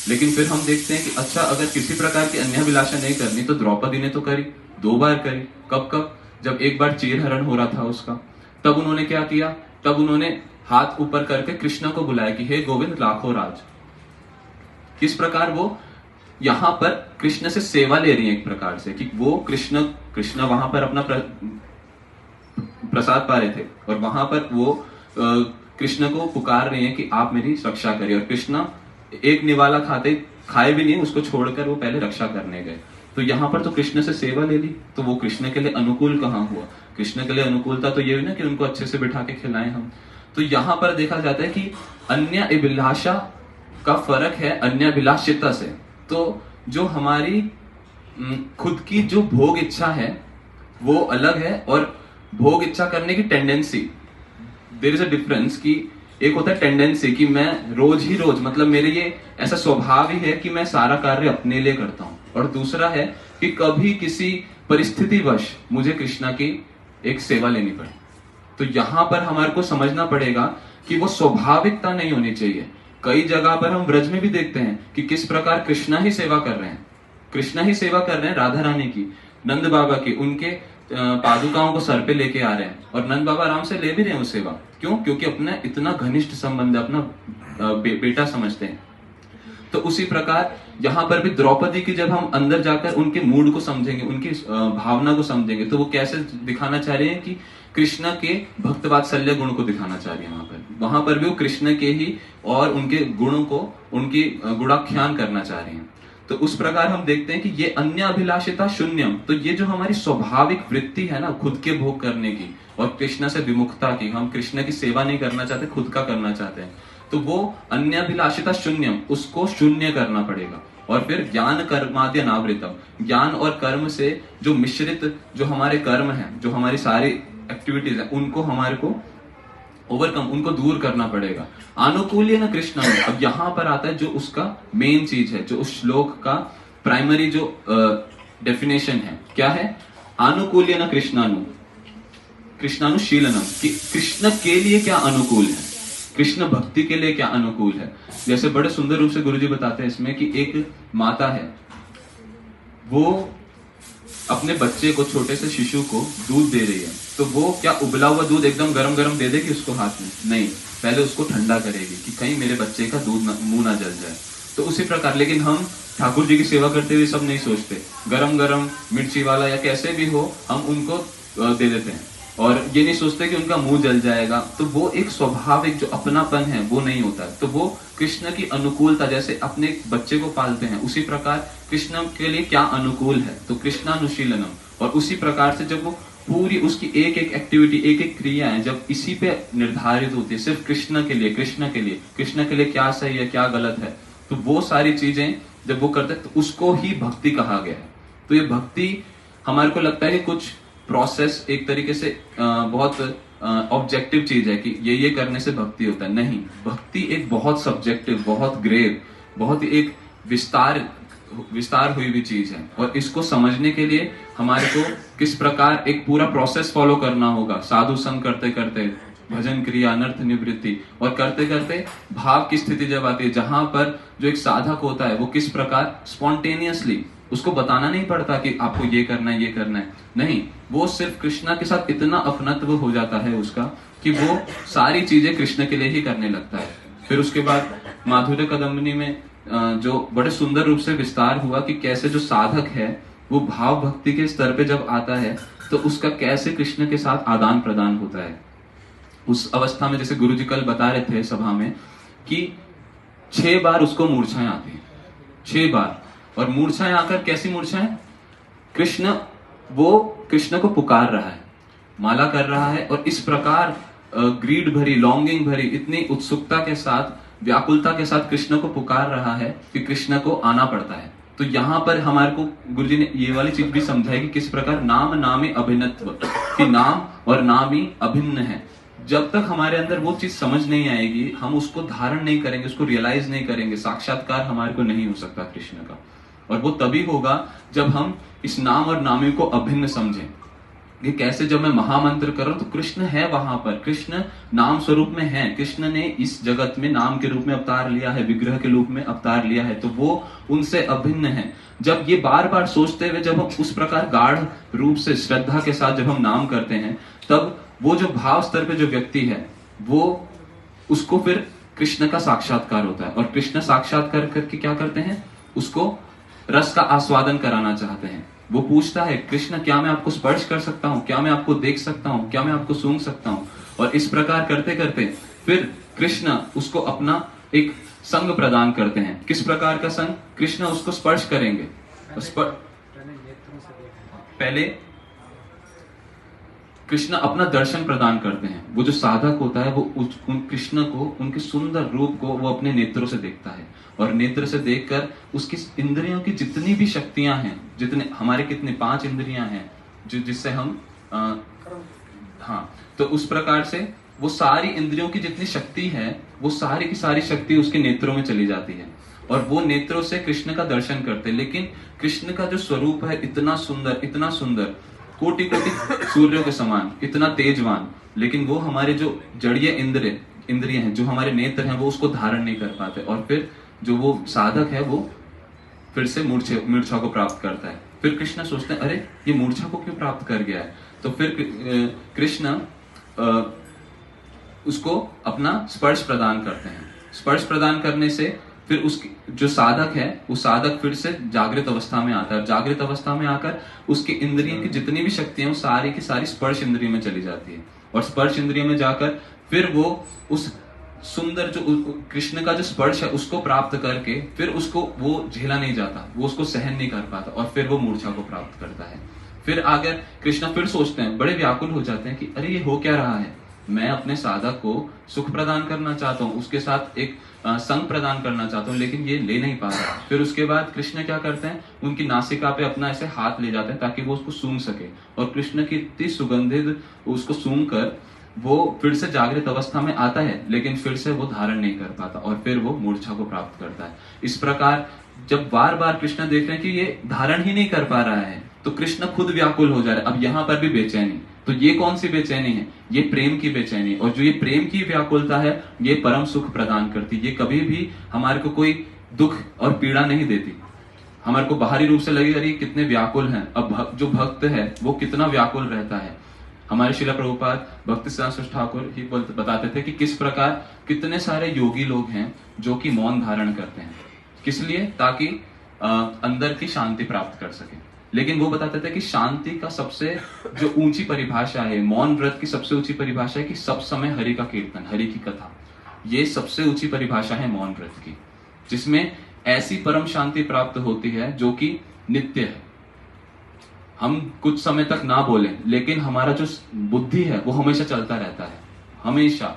लेकिन फिर हम देखते हैं कि अच्छा, अगर किसी प्रकार की अन्याभिलाषा नहीं करनी तो द्रौपदी ने तो करी, 2 बार करी। कब? जब एक बार चीरहरण हो रहा था उसका, तब उन्होंने क्या किया? तब उन्होंने हाथ ऊपर करके कृष्ण को बुलाया कि हे गोविंद लाखों राज। किस प्रकार वो यहाँ पर कृष्ण से सेवा ले रही है एक प्रकार से, कि वो कृष्ण वहां पर अपना प्रसाद पा रहे थे और वहां पर वो कृष्ण को पुकार रहे हैं कि आप मेरी रक्षा करिए। और कृष्ण एक निवाला खाए भी नहीं, उसको छोड़कर वो पहले रक्षा करने गए। तो यहाँ पर तो कृष्ण से सेवा ले ली, तो वो कृष्ण के लिए अनुकूल कहाँ हुआ? कृष्ण के लिए अनुकूलता तो ये हुई ना कि उनको अच्छे से बिठा के खिलाएं हम। तो यहाँ पर देखा जाता है कि अन्य अभिलाषा का फर्क है अन्य अभिलाषिता से। तो जो हमारी खुद की जो भोग इच्छा है वो अलग है, और भोग इच्छा करने की tendency, there is a difference. कि एक होता है टेंडेंसी कि मैं रोज ही रोज, मतलब मेरे ये ऐसा स्वभाव ही है कि मैं सारा कार्य अपने लिए करता हूं। और दूसरा है कि कभी किसी परिस्थितिवश मुझे कृष्णा की एक सेवा लेनी पड़े। तो यहां पर हमारे को समझना पड़ेगा कि वो स्वाभाविकता नहीं होनी चाहिए। कई जगह पर हम ब्रज में भी देखते हैं कि किस प्रकार कृष्णा ही सेवा कर रहे हैं, कृष्णा ही सेवा कर रहे हैं राधा रानी की, नंद बाबा की, उनके पादुकाओं को सर पे लेके आ रहे हैं और नंद बाबा आराम से ले भी रहे हैं वो सेवा। क्यों? क्योंकि अपना इतना घनिष्ठ संबंध, अपना बेटा समझते हैं। तो उसी प्रकार यहाँ पर भी द्रौपदी की जब हम अंदर जाकर उनके मूड को समझेंगे, उनकी भावना को समझेंगे, तो वो कैसे दिखाना चाह रहे हैं कि कृष्ण के भक्त वात्सल्य गुण को दिखाना चाह रही है। वहां पर भी वो कृष्ण के ही और उनके गुणों को, उनकी गुणाख्यान करना चाह रहे हैं। तो उस प्रकार हम देखते हैं कि ये अन्य अभिलाषिता शून्यम, तो ये जो हमारी स्वाभाविक वृत्ति है ना खुद के भोग करने की और कृष्ण से विमुखता की, हम कृष्ण की सेवा नहीं करना चाहते, खुद का करना चाहते हैं, तो वो अन्य अभिलाषिता शून्यम, उसको शून्य करना पड़ेगा। और फिर ज्ञान कर्माद्य अनावृतम, ज्ञान और कर्म से जो मिश्रित जो हमारे कर्म हैं, जो हमारी सारी एक्टिविटीज है, उनको हमारे को ओवरकम, उनको दूर करना पड़ेगा। आनुकूल्य न कृष्ण, अब यहां पर आता है जो उसका मेन चीज है, जो उस श्लोक का प्राइमरी जो डेफिनेशन है, क्या है? आनुकूल्य न कृष्णानु, कृष्णानुशीलनम, कि कृष्ण के लिए क्या अनुकूल है, कृष्ण भक्ति के लिए क्या अनुकूल है। जैसे बड़े सुंदर रूप से गुरुजी बताते हैं इसमें कि एक माता है, वो अपने बच्चे को, छोटे से शिशु को दूध दे रही है, तो वो क्या उबला हुआ दूध एकदम गरम गरम दे देगी उसको हाथ में? नहीं, पहले उसको ठंडा करेगी कि कहीं मेरे बच्चे का दूध मुंह ना जल जाए। तो उसी प्रकार, लेकिन हम ठाकुर जी की सेवा करते हुए सब नहीं सोचते, गरम गरम मिर्ची वाला या कैसे भी हो हम उनको दे देते हैं और ये नहीं सोचते कि उनका मुंह जल जाएगा। तो वो एक स्वाभाविक जो अपनापन है वो नहीं होता है। तो वो कृष्ण की अनुकूलता, जैसे अपने बच्चे को पालते हैं उसी प्रकार कृष्ण के लिए क्या अनुकूल है, तो कृष्णानुशीलनम। और उसी प्रकार से जब वो पूरी उसकी एक एक एक्टिविटी, एक एक क्रिया है, जब इसी पे निर्धारित होती है, सिर्फ कृष्ण के लिए, कृष्ण के लिए, कृष्ण के लिए क्या सही है क्या गलत है, तो वो सारी चीजें जब वो करते हैं तो उसको ही भक्ति कहा गया है। तो ये भक्ति हमारे को लगता है कि कुछ प्रोसेस एक तरीके से बहुत ऑब्जेक्टिव चीज है कि ये करने से भक्ति होता है। नहीं, भक्ति एक बहुत सब्जेक्टिव, बहुत ग्रेव, बहुत एक विस्तार हुई भी चीज है। और इसको समझने के लिए हमारे को किस प्रकार एक पूरा प्रोसेस फॉलो करना होगा, साधु संग करते करते, भजन क्रिया, अनर्थ निवृत्ति, और करते करते भाव की स्थिति जब आती है, जहां पर जो एक साधक होता है वो किस प्रकार स्पॉन्टेनियसली, उसको बताना नहीं पड़ता कि आपको ये करना है ये करना है, नहीं, वो सिर्फ कृष्णा के साथ इतना अपनत्व हो जाता है उसका कि वो सारी चीजें कृष्ण के लिए ही करने लगता है। फिर उसके बाद माधुर्य कदम्बिनी में जो बड़े सुंदर रूप से विस्तार हुआ कि कैसे जो साधक है वो भाव भक्ति के स्तर पे जब आता है तो उसका कैसे कृष्ण के साथ आदान प्रदान होता है। उस अवस्था में जैसे गुरुजी कल बता रहे थे सभा में कि 6 बार उसको मूर्छाएं आती है, 6 बार। और मूर्छाएं आकर, कैसी मूर्छाएं? वो कृष्ण को पुकार रहा है, माला कर रहा है, और इस प्रकार ग्रीड भरी, लॉन्गिंग भरी, इतनी उत्सुकता के साथ, व्याकुलता के साथ कृष्ण को पुकार रहा है कि कृष्ण को आना पड़ता है। तो यहाँ पर हमारे को गुरुजी ने ये वाली चीज भी समझाई कि किस प्रकार नाम नामी अभिन्नत्व, कि नाम और नाम ही अभिन्न है। जब तक हमारे अंदर वो चीज समझ नहीं आएगी, हम उसको धारण नहीं करेंगे, उसको रियलाइज नहीं करेंगे, साक्षात्कार हमारे को नहीं हो सकता कृष्ण का। और वो तभी होगा जब हम इस नाम और नामी को अभिन्न समझें कि कैसे जब मैं महामंत्र कर रहा हूं तो कृष्ण है वहां पर, कृष्ण नाम स्वरूप में है, कृष्ण ने इस जगत में नाम के रूप में अवतार लिया है, विग्रह के रूप में अवतार लिया है, तो वो उनसे अभिन्न है। जब ये बार बार सोचते हुए जब हम उस प्रकार गाढ़ रूप से श्रद्धा के साथ जब हम नाम करते हैं, तब वो जो भाव स्तर पे जो व्यक्ति है वो, उसको फिर कृष्ण का साक्षात्कार होता है। और कृष्ण साक्षात्कार करके क्या करते हैं, उसको रस का आस्वादन कराना चाहते हैं। वो पूछता है, कृष्ण क्या मैं आपको स्पर्श कर सकता हूँ, क्या मैं आपको देख सकता हूँ, क्या मैं आपको सूंघ सकता हूँ। और इस प्रकार करते करते फिर कृष्ण उसको अपना एक संग प्रदान करते हैं। किस प्रकार का संग? कृष्ण उसको स्पर्श करेंगे, पहले कृष्ण अपना दर्शन प्रदान करते हैं। वो जो साधक होता है वो उन कृष्ण को, उनके सुंदर रूप को वो अपने नेत्रों से देखता है, और नेत्र से देखकर उसकी इंद्रियों की जितनी भी शक्तियां हैं, जितने हमारे कितने 5 इंद्रियां हैं जिससे हम तो उस प्रकार से वो सारी इंद्रियों की जितनी शक्ति है वो सारी की सारी शक्ति उसके नेत्रों में चली जाती है, और वो नेत्रों से कृष्ण का दर्शन करते हैं। लेकिन कृष्ण का जो स्वरूप है इतना सुंदर, कोटि कोटि सूर्यों के समान, इतना तेजवान, लेकिन वो हमारे जो जड़ीय इंद्रिय हैं, जो हमारे नेत्र हैं, वो उसको धारण नहीं कर पाते। और फिर जो वो साधक है वो फिर से मूर्छा को प्राप्त करता है। फिर कृष्ण सोचते हैं, अरे ये मूर्छा को क्यों प्राप्त कर गया है? तो फिर कृष्ण उसको अपना स्पर्श प्रदान करते हैं। स्पर्श प्रदान करने से फिर उसकी जो साधक है, वो साधक फिर से जागृत अवस्था में आता है। जागृत अवस्था में आकर उसकी इंद्रियों की जितनी भी शक्तियां, वो सारी की सारी स्पर्श इंद्रिय में चली जाती है। और स्पर्श इंद्रिय में जाकर फिर वो उस सुंदर जो कृष्ण का जो स्पर्श है उसको प्राप्त करके फिर उसको वो झेला नहीं जाता, वो उसको सहन नहीं कर पाता और फिर वो मूर्छा को प्राप्त करता है। फिर आगे कृष्ण फिर सोचते हैं, बड़े व्याकुल हो जाते हैं कि अरे ये हो क्या रहा है? मैं अपने साधक को सुख प्रदान करना चाहता हूँ, उसके साथ एक संग प्रदान करना चाहता हूँ, लेकिन ये ले नहीं पा रहा। फिर उसके बाद कृष्ण क्या करते हैं, उनकी नासिका पे अपना ऐसे हाथ ले जाते हैं ताकि वो उसको सूंघ सके। और कृष्ण की इतनी सुगंधित उसको सूंघ कर वो फिर से जागृत अवस्था में आता है, लेकिन फिर से वो धारण नहीं कर पाता और फिर वो मूर्छा को प्राप्त करता है। इस प्रकार जब बार बार कृष्ण देख रहे हैं कि ये धारण ही नहीं कर पा रहा है, तो कृष्ण खुद व्याकुल हो जा रहे हैं। अब यहाँ पर भी बेचैनी, तो ये कौन सी बेचैनी है? ये प्रेम की बेचैनी। और जो ये प्रेम की व्याकुलता है, ये परम सुख प्रदान करती। ये कभी भी हमारे को कोई दुख और पीड़ा नहीं देती। हमारे को बाहरी रूप से लगेगा अरे कितने व्याकुल हैं। अब जो भक्त है वो कितना व्याकुल रहता है। हमारे श्रील प्रभुपाद भक्ति सिद्धांत ठाकुर ही बताते थे कि किस प्रकार कितने सारे योगी लोग हैं जो कि मौन धारण करते हैं। किस लिए? ताकि अंदर की शांति प्राप्त कर सके। लेकिन वो बताते थे कि शांति का सबसे जो ऊंची परिभाषा है, मौन व्रत की सबसे ऊंची परिभाषा है कि सब समय हरि का कीर्तन, हरि की कथा। ये सबसे ऊंची परिभाषा है मौन व्रत की, जिसमें ऐसी परम शांति प्राप्त होती है जो कि नित्य है। हम कुछ समय तक ना बोलें, लेकिन हमारा जो बुद्धि है वो हमेशा चलता रहता है, हमेशा।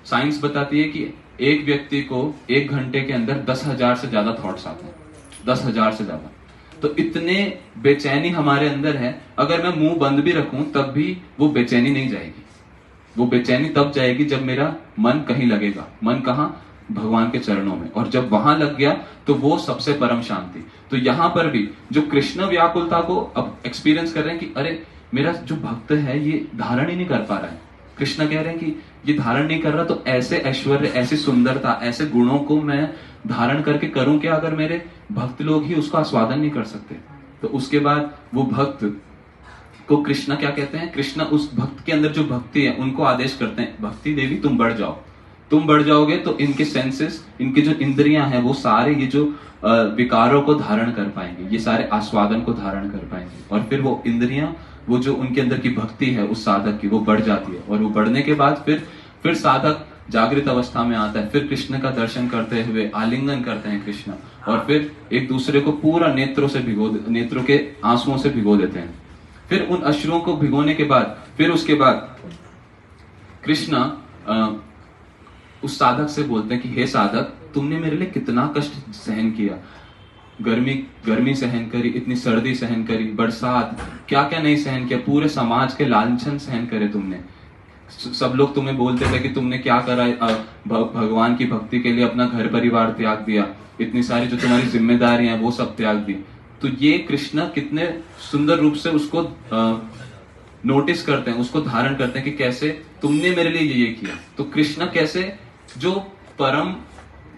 साइंस बताती है कि एक व्यक्ति को 1 घंटे के अंदर 10,000 से ज्यादा थॉट्स आते हैं, 10,000 से ज्यादा। तो इतने बेचैनी हमारे अंदर है, अगर मैं मुंह बंद भी रखूं तब भी वो बेचैनी नहीं जाएगी। वो बेचैनी तब जाएगी जब मेरा मन कहीं लगेगा। मन कहाँ? भगवान के चरणों में। और जब वहां लग गया तो वो सबसे परम शांति। तो यहां पर भी जो कृष्ण व्याकुलता को अब एक्सपीरियंस कर रहे हैं कि अरे मेरा जो भक्त है ये धारण ही नहीं कर पा रहा है। कृष्ण कह रहे हैं कि ये धारण नहीं कर रहा, तो ऐसे ऐश्वर्य, ऐसी सुंदरता, ऐसे गुणों को मैं धारण करके करूं क्या अगर मेरे भक्त लोग ही उसका आस्वादन नहीं कर सकते? तो उसके बाद वो भक्त को कृष्ण क्या कहते हैं? कृष्ण उस भक्त के अंदर जो भक्ति है उनको आदेश करते हैं, भक्ति देवी तुम बढ़ जाओ। तुम बढ़ जाओगे तो इनके सेंसेस, इनके जो इंद्रियां हैं वो सारे ये जो विकारों को धारण कर पाएंगे, ये सारे आस्वादन को धारण कर पाएंगे। और फिर वो इंद्रियां, वो जो उनके अंदर की भक्ति है उस साधक की, वो बढ़ जाती है। और वो बढ़ने के बाद फिर साधक जागृत अवस्था में आता है। फिर कृष्ण का दर्शन करते हुए आलिंगन करते हैं कृष्ण, और फिर एक दूसरे को पूरा नेत्रों के आंसुओं से भिगो देते हैं। फिर उन अश्रुओं को भिगोने के बाद फिर उसके बाद कृष्ण उस साधक से बोलते हैं कि हे साधक, तुमने मेरे लिए कितना कष्ट सहन किया। गर्मी सहन करी, इतनी सर्दी सहन करी, बरसात, क्या क्या नहीं सहन किया। पूरे समाज के लांछन सहन करे तुमने। सब लोग तुम्हें बोलते थे कि तुमने क्या करा, भगवान की भक्ति के लिए अपना घर परिवार त्याग दिया, इतनी सारी जो तुम्हारी जिम्मेदारियां हैं वो सब त्याग दी। तो ये कृष्ण कितने सुंदर रूप से उसको नोटिस करते हैं, उसको धारण करते हैं कि कैसे तुमने मेरे लिए ये किया। तो कृष्ण कैसे जो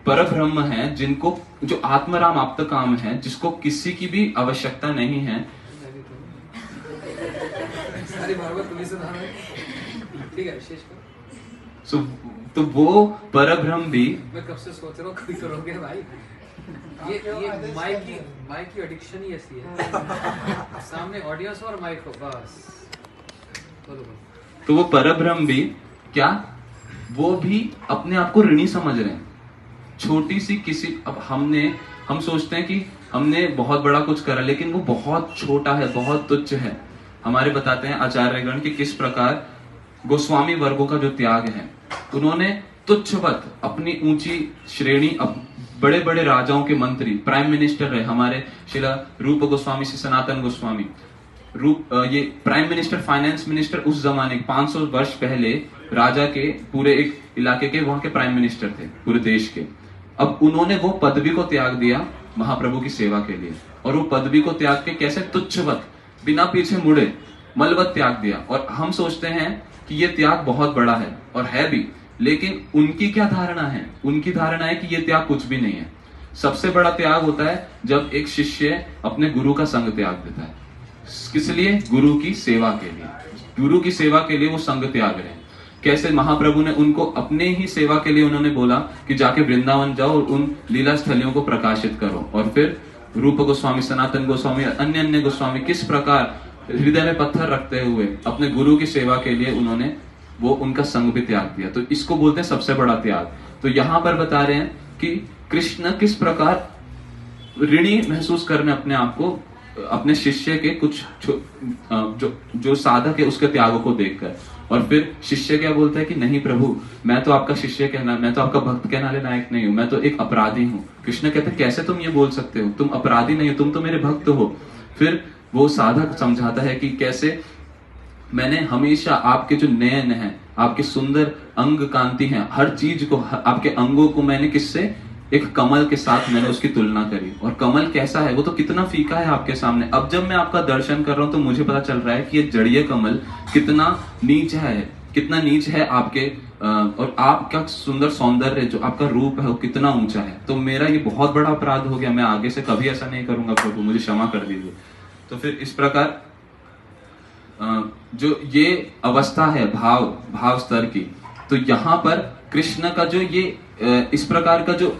परब्रह्म है, जिनको जो आत्मराम आप्त काम है, जिसको किसी की भी आवश्यकता नहीं है, ठीक है, विशेष तो वो परब्रह्म भी, मैं कब से सोच रहा हूँ कभी करोगे भाई। ये माइक की एडिक्शन ही ऐसी है। सामने ऑडियंस और माइक हो, बस बोलो। तो वो परब्रह्म भी क्या, वो भी अपने आप को ऋणी समझ रहे हैं। छोटी सी किसी, अब हम सोचते हैं कि हमने बहुत बड़ा कुछ करा, लेकिन वो बहुत छोटा है, बहुत तुच्छ है। हमारे बताते हैं आचार्यगण कि किस प्रकार गोस्वामी वर्गों का जो त्याग है, उन्होंने तुच्छवत अपनी ऊंची श्रेणी, बड़े बड़े राजाओं के मंत्री, प्राइम मिनिस्टर रहे। हमारे शिला रूप गोस्वामी से सनातन गोस्वामी, ये प्राइम मिनिस्टर, फाइनेंस मिनिस्टर उस जमाने 500 वर्ष पहले राजा के पूरे एक इलाके के वहां के प्राइम मिनिस्टर थे, पूरे देश के। अब उन्होंने वो पदवी को त्याग दिया महाप्रभु की सेवा के लिए, और वो पदवी को त्याग के कैसे तुच्छवत, बिना पीछे मुड़े, मलवत त्याग दिया। और हम सोचते हैं कि ये त्याग बहुत बड़ा है, और है भी, लेकिन उनकी क्या धारणा है? उनकी धारणा है कि ये त्याग कुछ भी नहीं है। सबसे बड़ा त्याग होता है जब एक शिष्य अपने गुरु का संग त्याग देता है। किस लिए? गुरु की सेवा के लिए। गुरु की सेवा के लिए वो संग त्याग रहे हैं। कैसे महाप्रभु ने उनको अपने ही सेवा के लिए उन्होंने बोला कि जाके वृंदावन जाओ और उन लीला स्थलियों को प्रकाशित करो। और फिर रूप गोस्वामी, सनातन गोस्वामी, अन्य अन्य गोस्वामी किस प्रकार हृदय में पत्थर रखते हुए अपने गुरु की सेवा के लिए उन्होंने वो उनका संग भी त्याग दिया। तो इसको बोलते हैं सबसे बड़ा त्याग। तो यहाँ पर बता रहे हैं कि कृष्ण किस प्रकार ऋणी महसूस करने अपने आप को अपने शिष्य के कुछ जो साधक है उसके त्यागों को देखकर। और फिर शिष्य क्या बोलता है कि नहीं प्रभु, मैं तो आपका शिष्य कहना, मैं तो आपका भक्त कहलाने लायक नहीं हूं, मैं तो एक अपराधी हूं। कृष्ण कहते हैं कैसे तुम ये बोल सकते हो, तुम अपराधी नहीं हो, तुम तो मेरे भक्त हो। फिर वो साधक समझाता है कि कैसे मैंने हमेशा आपके जो नयन है, आपके सुंदर अंग कांति है, हर चीज को, आपके अंगों को मैंने किससे, एक कमल के साथ मैंने उसकी तुलना करी। और कमल कैसा है, वो तो कितना फीका है आपके सामने। अब जब मैं आपका दर्शन कर रहा हूं तो मुझे पता चल रहा है कि ये जड़ीय कमल कितना नीच है, कितना नीच है आपके, और आपका सुंदर सौंदर्य जो आपका रूप है वो कितना ऊंचा है। तो मेरा ये बहुत बड़ा अपराध हो गया, मैं आगे से कभी ऐसा नहीं करूंगा प्रभु, मुझे क्षमा कर दीजिए। तो फिर इस प्रकार जो ये अवस्था है भाव स्तर की, तो यहाँ पर कृष्ण का जो ये इस प्रकार का जो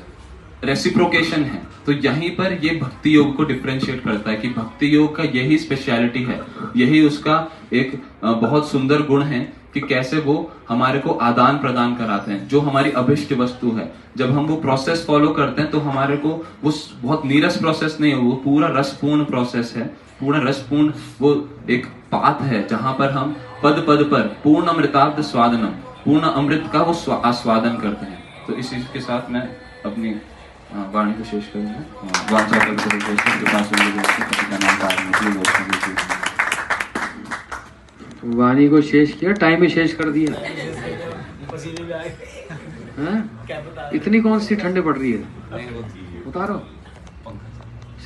रेसिप्रोकेशन है, तो यहीं पर ये भक्ति योग को डिफरेंशिएट करता है कि भक्ति योग का यही स्पेशलिटी है, यही उसका एक बहुत सुंदर गुण है कि कैसे वो हमारे को आदान प्रदान कराते हैं जो हमारी अभिष्ट वस्तु है। जब हम वो प्रोसेस फॉलो करते हैं तो हमारे को वो बहुत नीरस प्रोसेस नहीं है, वो पूरा रसपूर्ण प्रोसेस है, पूरा रसपूर्ण वो एक पाथ है जहां पर हम पद पद पर पूर्ण अमृतार्थ स्वादनम, पूर्ण अमृत का वो आस्वादन करते हैं। तो इसी के साथ मैं अपनी वाणी को शेष करूंगा। वाणी को शेष किया, टाइम भी शेष कर दिया। इतनी कौन सी ठंडे पड़ रही है, उतारो,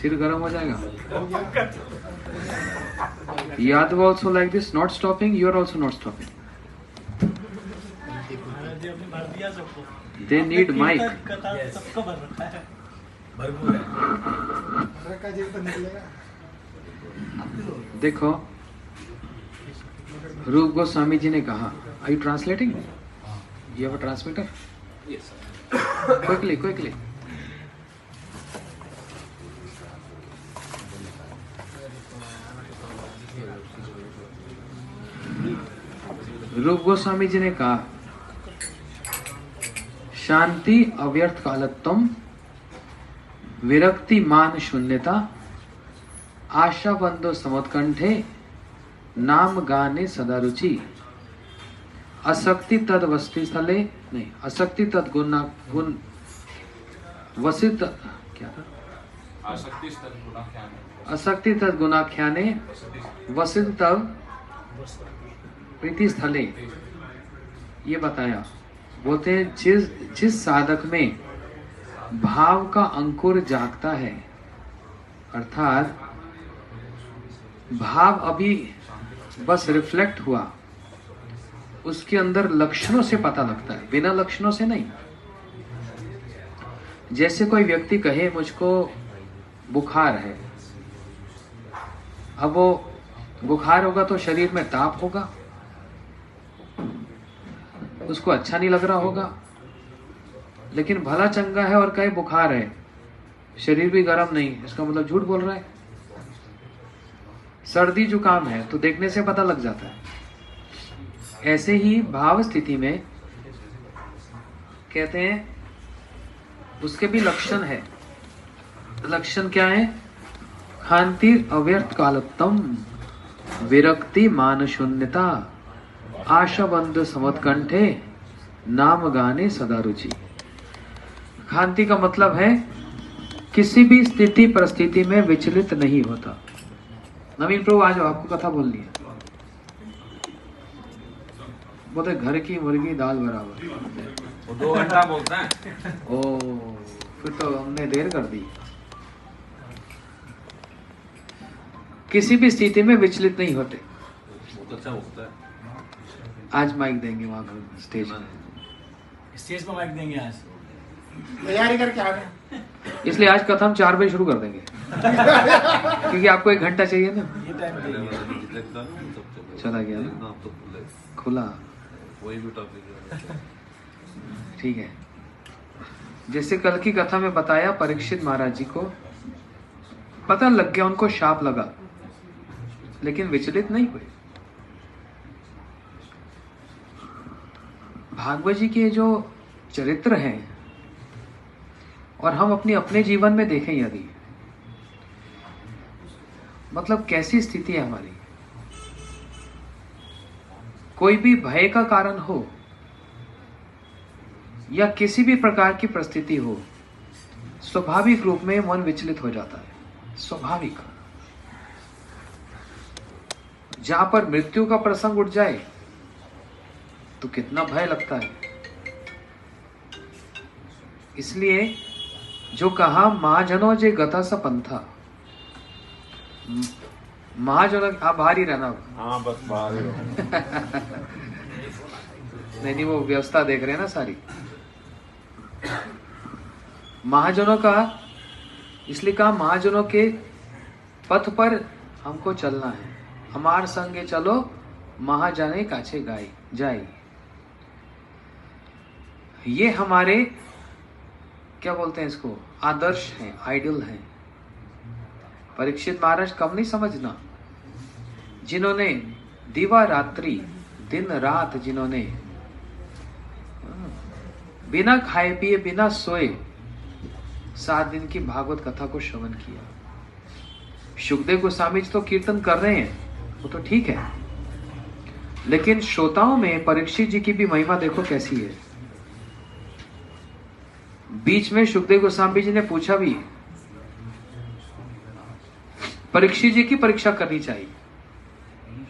सिर गर्म हो जाएगा। Yadav also like this, not stopping, you are also not stopping. They need mic. देखो रूप गोस्वामी जी ने कहा, Are you translating? You have a transmitter? Yes, sir. Quickly. रूप गोस्वामी जी ने कहा, शांति अव्यर्थ कालत्वम, विरक्ति मान शून्यता, आशा बंधो समुत्कंठे, नाम गाने सदा रुचि, असक्ति तद वस्ति स्थले, नहीं, असक्ति तद गुण वसित, क्या था, असक्ति तद गुणाख्याने वसित तब प्रीति स्थले। ये बताया, बोलते हैं जिस साधक में भाव का अंकुर जागता है, अर्थात भाव अभी बस रिफ्लेक्ट हुआ, उसके अंदर लक्षणों से पता लगता है, बिना लक्षणों से नहीं। जैसे कोई व्यक्ति कहे मुझको बुखार है, अब वो बुखार होगा तो शरीर में ताप होगा, उसको अच्छा नहीं लग रहा होगा। लेकिन भला चंगा है और कहे बुखार है, शरीर भी गर्म नहीं, इसका मतलब झूठ बोल रहा है। सर्दी जुकाम है तो देखने से पता लग जाता है। ऐसे ही भाव स्थिति में कहते हैं उसके भी लक्षण है। लक्षण क्या है? खांति अव्यर्थ कालत्तम, विरक्ति मान शून्यता, आशा बंध समुत्कंठे, नाम गाने सदा रुचि। खांति का मतलब है किसी भी स्थिति परिस्थिति में विचलित नहीं होता। नवीन प्रभु आज आपको कथा बोलनी है। बोलते घर की मुर्गी दाल बराबर। वो 2 घंटा बोलता है। ओ, फिर तो हमने देर कर दी। किसी भी स्थिति में विचलित नहीं होते। बहुत अच्छा बोलता है। आज माइक देंगे वहां स्टेज स्टेज पर माइक देंगे आज। तैयारी करके आ गए। इसलिए आज कथा हम 4 बजे शुरू कर देंगे क्योंकि आपको 1 घंटा चाहिए ना। ये टाइम चाहिए। चला गया ना खुला। ठीक है, जैसे कल की कथा में बताया, परीक्षित महाराज जी को पता लग गया, उनको शाप लगा, लेकिन विचलित नहीं हुए। भागवत जी के जो चरित्र हैं और हम अपने जीवन में देखें, यदि मतलब कैसी स्थिति है हमारी, कोई भी भय का कारण हो या किसी भी प्रकार की परिस्थिति हो, स्वाभाविक रूप में मन विचलित हो जाता है। स्वाभाविक। जहां पर मृत्यु का प्रसंग उठ जाए तो कितना भय लगता है। इसलिए जो कहा महाजनों जे गता सा पंथा, महाजनों आप बाहर ही रहना होगा। हाँ बस बाहर ही रहो। नहीं, वो व्यवस्था देख रहे हैं ना सारी। महाजनों का इसलिए कहा, महाजनों के पथ पर हमको चलना है। हमार संगे चलो महाजने काछे गाई जाई। ये हमारे क्या बोलते हैं इसको, आदर्श हैं, आइडल हैं। परीक्षित महाराज कम नहीं समझना, जिन्होंने दिवा रात्रि दिन रात, जिन्होंने बिना खाए पिए बिना सोए 7 दिन की भागवत कथा को श्रवण किया। सुखदेव गोस्वामी जी तो कीर्तन कर रहे हैं, वो तो ठीक है, लेकिन श्रोताओं में परीक्षित जी की भी महिमा देखो कैसी है। बीच में सुखदेव गोस्वामी जी ने पूछा भी, परीक्षित जी की परीक्षा करनी चाहिए।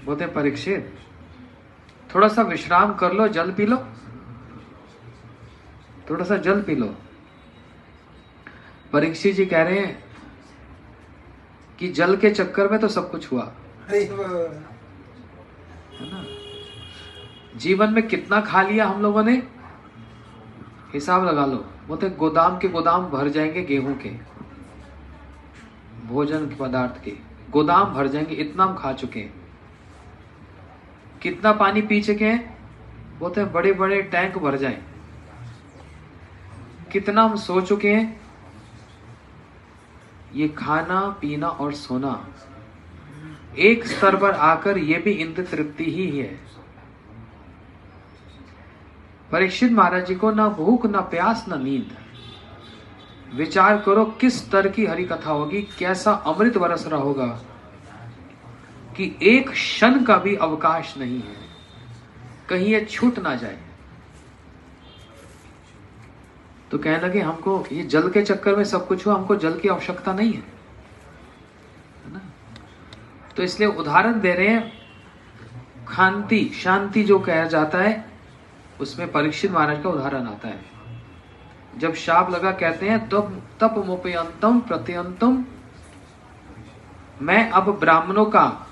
बोलते परीक्षित थोड़ा सा विश्राम कर लो, जल पी लो, थोड़ा सा जल पी लो। परीक्षित जी कह रहे हैं कि जल के चक्कर में तो सब कुछ हुआ है ना। जीवन में कितना खा लिया हम लोगों ने, हिसाब लगा लो। बोलते गोदाम के गोदाम भर जाएंगे, गेहूं के भोजन के पदार्थ के गोदाम भर जाएंगे, इतना हम खा चुके हैं। कितना पानी पी चुके हैं, बोलते हैं बड़े बड़े टैंक भर जाएं। कितना हम सो चुके हैं। ये खाना पीना और सोना एक स्तर पर आकर ये भी इंद्र तृप्ति ही है। परीक्षित महाराज जी को ना भूख ना प्यास ना नींद। विचार करो किस स्तर की हरि कथा होगी, कैसा अमृत बरस रहा होगा कि एक क्षण का भी अवकाश नहीं है, कहीं ये छूट ना जाए। तो कहने लगे हमको ये जल के चक्कर में सब कुछ हुआ, हमको जल की आवश्यकता नहीं है ना। तो इसलिए उदाहरण दे रहे हैं, खांति शांति जो कहा जाता है उसमें परीक्षित महाराज का उदाहरण आता है। जब शाप लगा, कहते हैं तप मुपयंतम प्रत्यंतम, मैं अब ब्राह्मणों का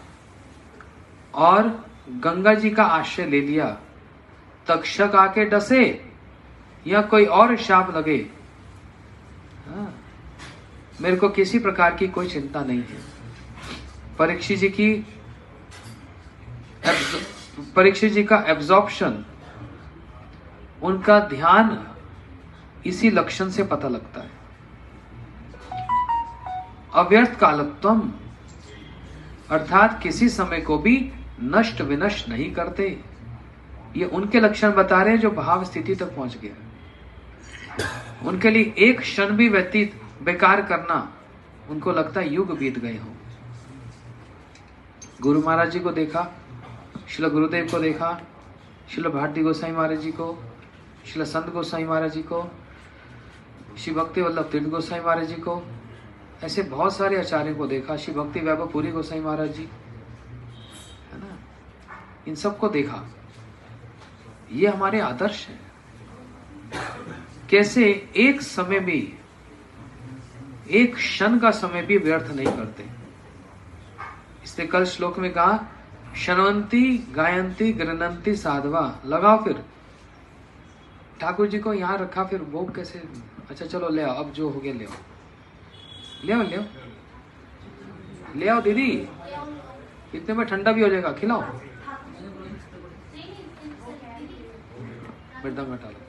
और गंगा जी का आश्रय ले लिया। तक्षक आके डसे या कोई और शाप लगे, मेरे को किसी प्रकार की कोई चिंता नहीं है। परीक्षित जी का एब्जॉर्प्शन, उनका ध्यान इसी लक्षण से पता लगता है। अव्यर्थ कालत्वम, अर्थात किसी समय को भी नष्ट विनष्ट नहीं करते। ये उनके लक्षण बता रहे हैं जो भाव स्थिति तक पहुंच गया। उनके लिए एक क्षण भी व्यतीत बेकार करना, उनको लगता है युग बीत गए हो। गुरु महाराज जी को देखा, श्रील गुरुदेव को देखा, श्रील भारती गोसाई महाराज जी को, श्रील संत गोसाई महाराज जी को, श्री भक्ति वल्लभ तीर्थ गोसाई महाराज जी को, ऐसे बहुत सारे आचार्यों को देखा। श्री भक्ति वैभव पुरी गोसाई महाराज जी, है ना, इन सबको देखा। ये हमारे आदर्श हैं। कैसे एक समय भी, एक क्षण का समय भी व्यर्थ नहीं करते। इसलिए कल श्लोक में कहा, शनवंती गायंती गृणंती साधवा। लगाओ फिर ठाकुर जी को यहां रखा, फिर भोग कैसे अच्छा चलो ले आओ, अब जो हो गया ले आओ, ले आओ, ले आओ, ले आओ दीदी, इतने में ठंडा भी हो जाएगा, खिलाओ। मृदंग हटा लो,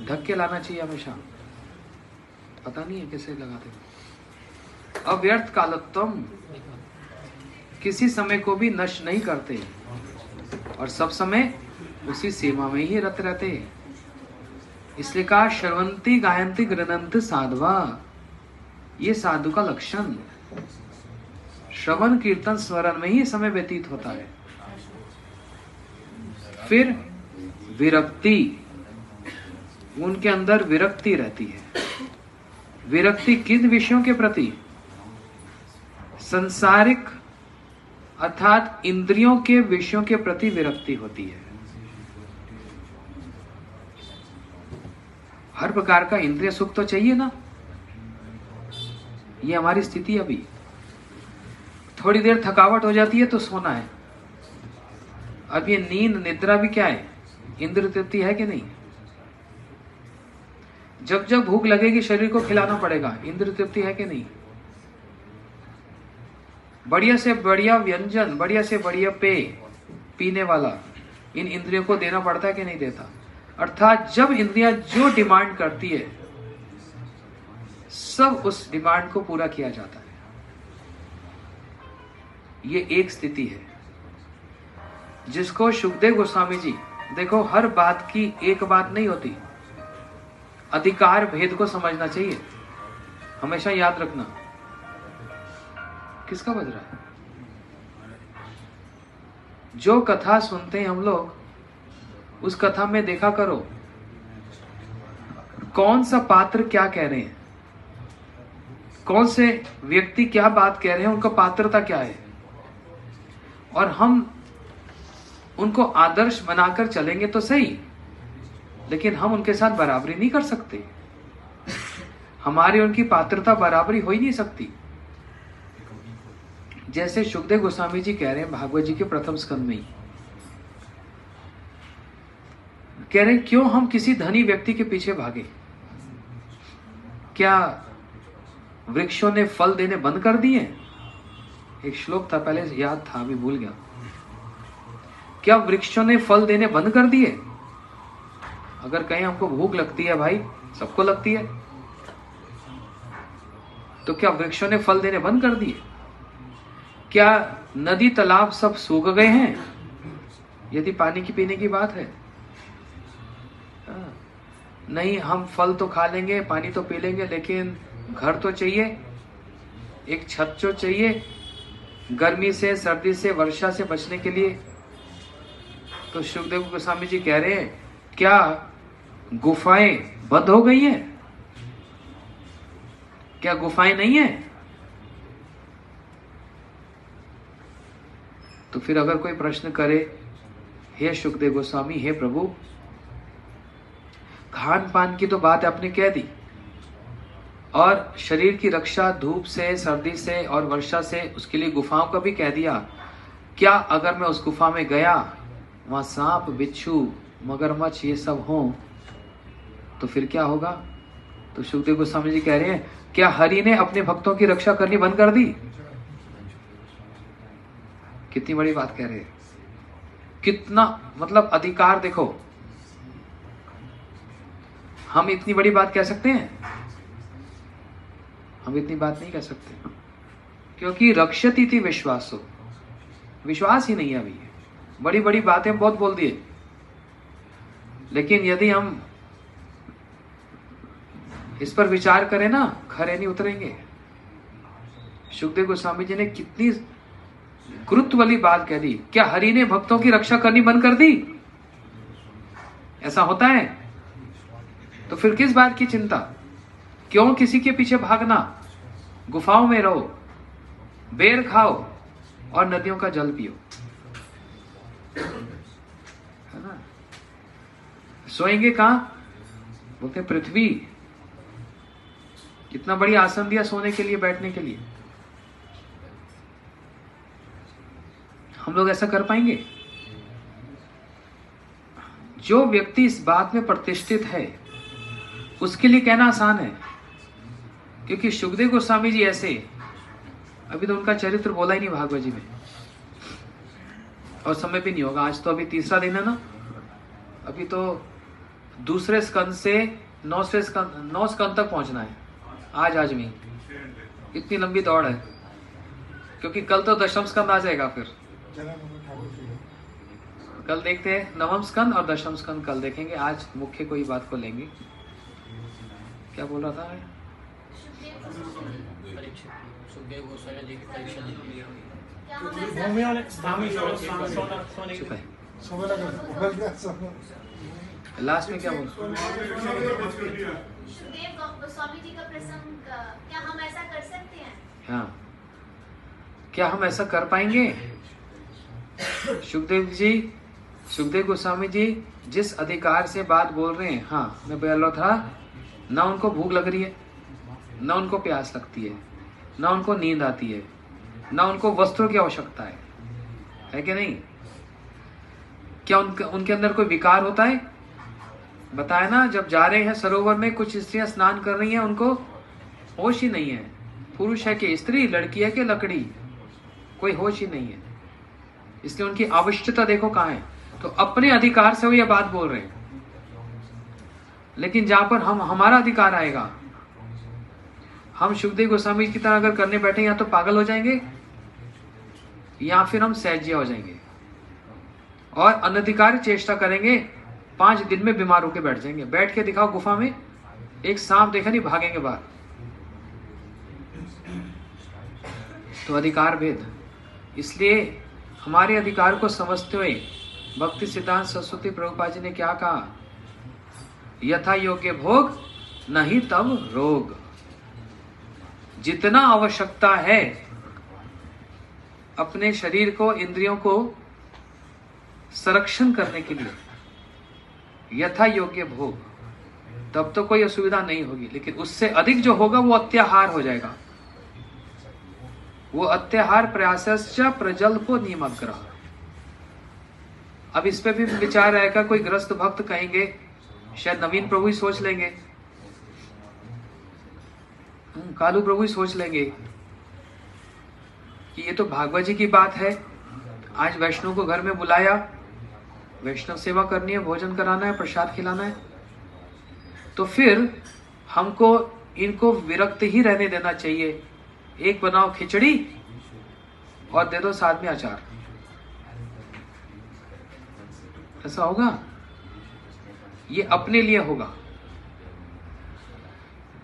ढक के लाना चाहिए हमेशा, पता नहीं है कैसे लगाते हैं। अव्यर्थ कालत्वम, किसी समय को भी नष्ट नहीं करते और सब समय उसी सीमा में ही रत रहते। इसलिए कहा श्रवंती गायंती गृणंत साधवा, ये साधु का लक्षण, श्रवण कीर्तन स्मरण में ही समय व्यतीत होता है। फिर विरक्ति, उनके अंदर विरक्ति रहती है। विरक्ति किन विषयों के प्रति? संसारिक अर्थात इंद्रियों के विषयों के प्रति विरक्ति होती है। हर प्रकार का इंद्रिय सुख तो चाहिए ना, ये हमारी स्थिति अभी। थोड़ी देर थकावट हो जाती है तो सोना है। अब ये नींद निद्रा भी क्या है? इंद्रिय तृप्ति है कि नहीं? जब जब भूख लगेगी शरीर को खिलाना पड़ेगा, इंद्रिय तृप्ति है कि नहीं? बढ़िया से बढ़िया व्यंजन, बढ़िया से बढ़िया पेय पीने वाला, इन इंद्रियों को देना पड़ता है कि नहीं देता? अर्थात जब इंद्रियां जो डिमांड करती है सब उस डिमांड को पूरा किया जाता है। ये एक स्थिति है जिसको सुखदेव गोस्वामी जी, देखो हर बात की एक बात नहीं होती, अधिकार भेद को समझना चाहिए, हमेशा याद रखना। किसका बज रहा है? जो कथा सुनते हैं हम लोग, उस कथा में देखा करो कौन सा पात्र क्या कह रहे हैं, कौन से व्यक्ति क्या बात कह रहे हैं, उनका पात्रता क्या है, और हम उनको आदर्श बनाकर चलेंगे तो सही, लेकिन हम उनके साथ बराबरी नहीं कर सकते। हमारी उनकी पात्रता बराबरी हो ही नहीं सकती। जैसे सुखदेव गोस्वामी जी कह रहे हैं भागवत जी के प्रथम स्कंद में ही, कह रहे हैं क्यों हम किसी धनी व्यक्ति के पीछे भागे? क्या वृक्षों ने फल देने बंद कर दिए? एक श्लोक था, पहले याद था अभी भूल गया। क्या वृक्षों ने फल देने बंद कर दिए? अगर कहीं हमको भूख लगती है भाई, सबको लगती है, तो क्या वृक्षों ने फल देने बंद कर दिए? क्या नदी तालाब सब सूख गए हैं यदि पानी की पीने की बात है? नहीं, हम फल तो खा लेंगे, पानी तो पी लेंगे, लेकिन घर तो चाहिए, एक छत तो चाहिए, गर्मी से, सर्दी से, वर्षा से बचने के लिए। तो सुखदेव गोस्वामी जी कह रहे हैं क्या गुफाएं बंद हो गई हैं? क्या गुफाएं नहीं है? तो फिर अगर कोई प्रश्न करे, हे सुखदेव गोस्वामी, हे प्रभु, खान पान की तो बात आपने कह दी, और शरीर की रक्षा धूप से, सर्दी से और वर्षा से, उसके लिए गुफाओं का भी कह दिया। क्या अगर मैं उस गुफा में गया, वहां सांप, बिच्छू, मगरमच्छ ये सब हों, तो फिर क्या होगा? तो सुखदेव गोस्वामी जी कह रहे हैं क्या हरि ने अपने भक्तों की रक्षा करनी बंद कर दी? कितनी बड़ी बात कह रहे हैं, कितना मतलब अधिकार। देखो, हम इतनी बड़ी बात कह सकते हैं? हम इतनी बात नहीं कह सकते, क्योंकि रक्षति थी विश्वासो, विश्वास ही नहीं है अभी। बड़ी बड़ी बातें बहुत बोल दिए, लेकिन यदि हम इस पर विचार करें ना, खरे नहीं उतरेंगे। सुखदेव गोस्वामी जी ने कितनी गुरुत्व वाली बात कह दी। क्या हरि ने भक्तों की रक्षा करनी बंद कर दी? ऐसा होता है? तो फिर किस बात की चिंता? क्यों किसी के पीछे भागना? गुफाओं में रहो, बेर खाओ और नदियों का जल पियो, है ना? सोएंगे कहां? बोलते पृथ्वी। कितना बड़ी आसन दिया सोने के लिए, बैठने के लिए। हम लोग ऐसा कर पाएंगे? जो व्यक्ति इस बात में प्रतिष्ठित है उसके लिए कहना आसान है, क्योंकि सुखदेव गोस्वामी जी ऐसे, अभी तो उनका चरित्र बोला ही नहीं भागवत जी में, और समय भी नहीं होगा। आज तो अभी तीसरा दिन है ना, अभी तो दूसरे स्कंद से 9 स्कंद तक पहुंचना है आज में। इतनी लंबी दौड़ है, क्योंकि कल तो 10वें स्कंद आ जाएगा। फिर कल देखते हैं 9वें स्कंद और 10वें स्कंद कल देखेंगे। आज मुख्य कोई बात को लेंगे। क्या बोल रहा था? सुखदेव गोस्वामी जी की परीक्षा ली। लास्ट में क्या बोल? सुखदेव गोस्वामी जी का प्रसंग, क्या हम ऐसा कर सकते हैं? हाँ, क्या हम ऐसा कर पाएंगे? सुखदेव गोस्वामी जी जिस अधिकार से बात बोल रहे हैं, हाँ मैं बोल रहा था, ना उनको भूख लग रही है, ना उनको प्यास लगती है, ना उनको नींद आती है, ना उनको वस्त्रों की आवश्यकता है कि नहीं? क्या उनके अंदर कोई विकार होता है? बताया ना, जब जा रहे हैं सरोवर में, कुछ स्त्रियां स्नान कर रही हैं, उनको होश ही नहीं है। पुरुष है कि स्त्री, लड़की है कि लकड़ी, कोई होश ही नहीं है। इसलिए उनकी आवश्यकता देखो कहाँ है। तो अपने अधिकार से वो ये बात बोल रहे हैं। लेकिन जहां पर हमारा अधिकार आएगा, हम सुखदेव गोस्वामी की तरह अगर करने बैठे, या तो पागल हो जाएंगे या फिर हम सहज्य हो जाएंगे और अनधिकारी चेष्टा करेंगे। 5 दिन में बीमार होकर बैठ जाएंगे। बैठ के दिखाओ गुफा में, एक सांप देखा नहीं, भागेंगे बाहर। तो अधिकार भेद। इसलिए हमारे अधिकार को समझते हुए भक्ति सिद्धांत सरस्वती प्रभुपाद जी ने क्या कहा? यथा योग्य भोग नहीं तब रोग। जितना आवश्यकता है अपने शरीर को, इंद्रियों को संरक्षण करने के लिए, यथा योग्य भोग, तब तो कोई असुविधा नहीं होगी। लेकिन उससे अधिक जो होगा वो अत्याहार हो जाएगा। वो अत्याहार प्रयासश्च प्रजल्पो निमग्रह। अब इस पे भी विचार आएगा। कोई ग्रस्त भक्त कहेंगे, शायद नवीन प्रभु ही सोच लेंगे, कालू प्रभु ही सोच लेंगे कि ये तो भागवत जी की बात है। आज वैष्णव को घर में बुलाया, वैष्णव सेवा करनी है, भोजन कराना है, प्रसाद खिलाना है, तो फिर हमको इनको विरक्त ही रहने देना चाहिए। एक बनाओ खिचड़ी और दे दो साथ में अचार। ऐसा होगा? ये अपने लिए होगा।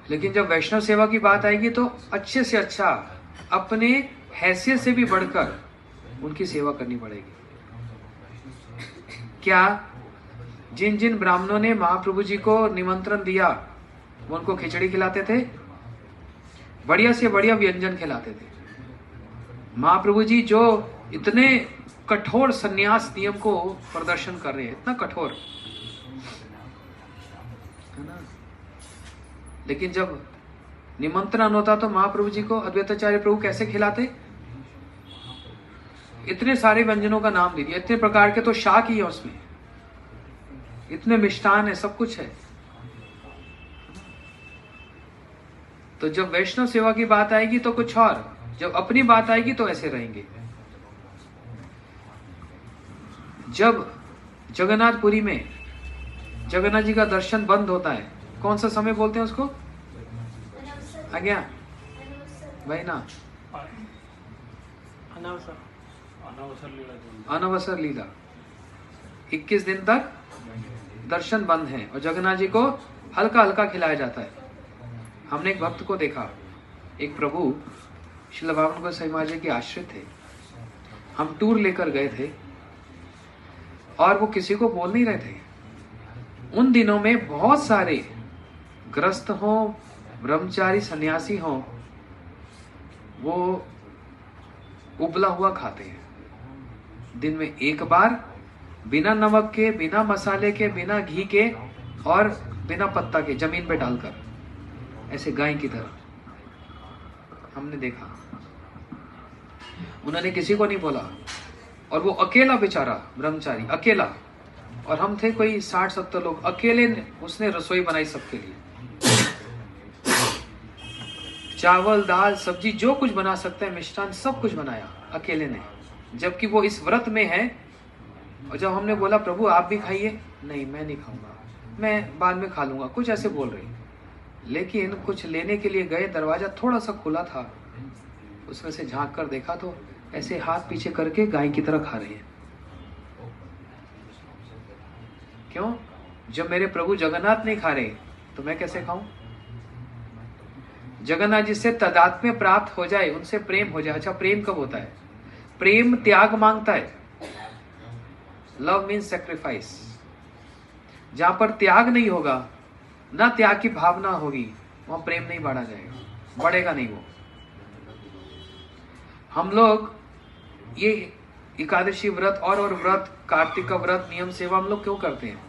लेकिन जब वैष्णव सेवा की बात आएगी तो अच्छे से अच्छा, अपने हैसियत से भी बढ़कर उनकी सेवा करनी पड़ेगी। क्या जिन जिन ब्राह्मणों ने महाप्रभु जी को निमंत्रण दिया, वो उनको खिचड़ी खिलाते थे, बढ़िया से बढ़िया व्यंजन खिलाते थे। महाप्रभु जी जो इतने कठोर संन्यास नियम को प्रदर्शन कर रहे हैं, इतना कठोर, है ना? लेकिन जब निमंत्रण होता तो महाप्रभु जी को अद्वैताचार्य प्रभु कैसे खिलाते? इतने सारे व्यंजनों का नाम दे दिया, इतने प्रकार के तो शाक ही है उसमें, इतने मिष्ठान है, सब कुछ है। तो जब वैष्णव सेवा की बात आएगी तो कुछ और, जब अपनी बात आएगी तो ऐसे रहेंगे। जब जगन्नाथपुरी में जगन्नाथ जी का दर्शन बंद होता है, कौन सा समय बोलते हैं उसको? आज्ञा भाई ना, अनवसर लीला। 21 दिन तक दर्शन बंद है और जगन्नाथ जी को हल्का हल्का खिलाया जाता है। हमने एक भक्त को देखा, एक प्रभु श्रील बाबन गोसाई महाराज जी के आश्रित थे। हम टूर लेकर गए थे और वो किसी को बोल नहीं रहे थे। उन दिनों में बहुत सारे ग्रस्त हो, ब्रह्मचारी सन्यासी हो, वो उबला हुआ खाते हैं। दिन में एक बार, बिना नमक के, बिना मसाले के, बिना घी के और बिना पत्ता के, जमीन पे डालकर, ऐसे गाय की तरह हमने देखा। उन्होंने किसी को नहीं बोला और वो अकेला बेचारा ब्रह्मचारी, अकेला और हम थे कोई 60-70 लोग, अकेले उसने रसोई बनाई सबके लिए, चावल दाल सब्जी जो कुछ बना सकते हैं, मिष्ठान सब कुछ बनाया अकेले ने, जबकि वो इस व्रत में है। और जब हमने बोला प्रभु आप भी खाइए, नहीं मैं नहीं खाऊंगा, मैं बाद में खा लूंगा, कुछ ऐसे बोल रही। लेकिन कुछ लेने के लिए गए, दरवाजा थोड़ा सा खुला था, उसमें से झांक कर देखा तो ऐसे हाथ पीछे करके गाय की तरह खा रहे हैं। क्यों? जब मेरे प्रभु जगन्नाथ नहीं खा रहे तो मैं कैसे खाऊं? जगन्नाथ जिससे तदात्म्य प्राप्त हो जाए, उनसे प्रेम हो जाए। अच्छा, प्रेम कब होता है? प्रेम त्याग मांगता है। Love means sacrifice. जहां पर त्याग नहीं होगा, ना त्याग की भावना होगी, वहां प्रेम नहीं बढ़ा जाएगा, बढ़ेगा नहीं वो। हम लोग ये एकादशी व्रत और व्रत, कार्तिक का व्रत, नियम सेवा हम लोग क्यों करते हैं?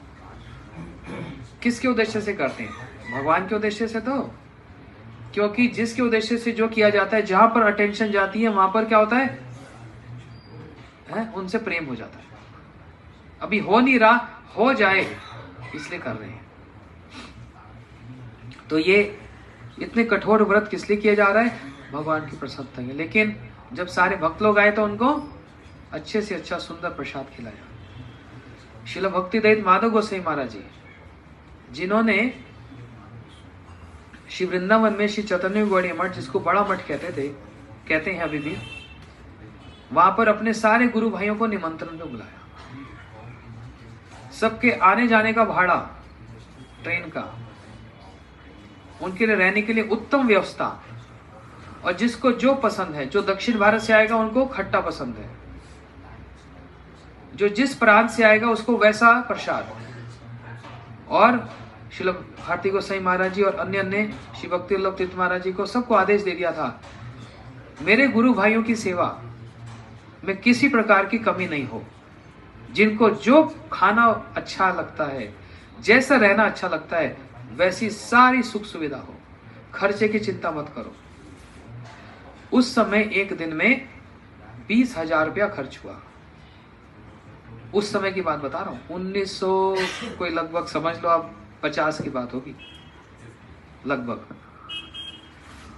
किसके उद्देश्य से करते हैं? भगवान के उद्देश्य से तो। क्योंकि जिसके उद्देश्य से जो किया जाता है, जहां पर अटेंशन जाती है वहां पर क्या होता है? उनसे प्रेम हो जाता है। अभी हो नहीं रहा, हो जाए इसलिए कर रहे हैं। तो ये इतने कठोर व्रत किस लिए किया जा रहा है? भगवान की प्रसन्नता है। लेकिन जब सारे भक्त लोग आए तो उनको अच्छे से अच्छा सुंदर प्रसाद खिलाया। श्रील भक्ति दत्त माधव गोसाई महाराज जी, जिन्होंने श्री वृंदावन में श्री चैतन्य गौड़ीय मठ, जिसको बड़ा मठ कहते हैं अभी भी, वहां पर अपने सारे गुरु भाइयों को निमंत्रण में बुलाया। सबके आने जाने का भाड़ा, ट्रेन का, उनके लिए रहने के लिए उत्तम व्यवस्था, और जिसको जो पसंद है, जो दक्षिण भारत से आएगा उनको खट्टा पसंद है, जो जिस प्रांत से आएगा उसको वैसा प्रसाद। और श्री भारती गोसाई महाराज जी और अन्य श्री भक्ति वल्लभ तीर्थ महाराज जी को सबको आदेश दे दिया था, मेरे गुरु भाइयों की सेवा में किसी प्रकार की कमी नहीं हो। जिनको जो खाना अच्छा लगता है, जैसा रहना अच्छा लगता है, वैसी सारी सुख सुविधा हो, खर्चे की चिंता मत करो। उस समय एक दिन में 20,000 रुपया खर्च हुआ। उस समय की बात बता रहा हूं, 1900 कोई लगभग समझ लो आप 50 की बात होगी लगभग।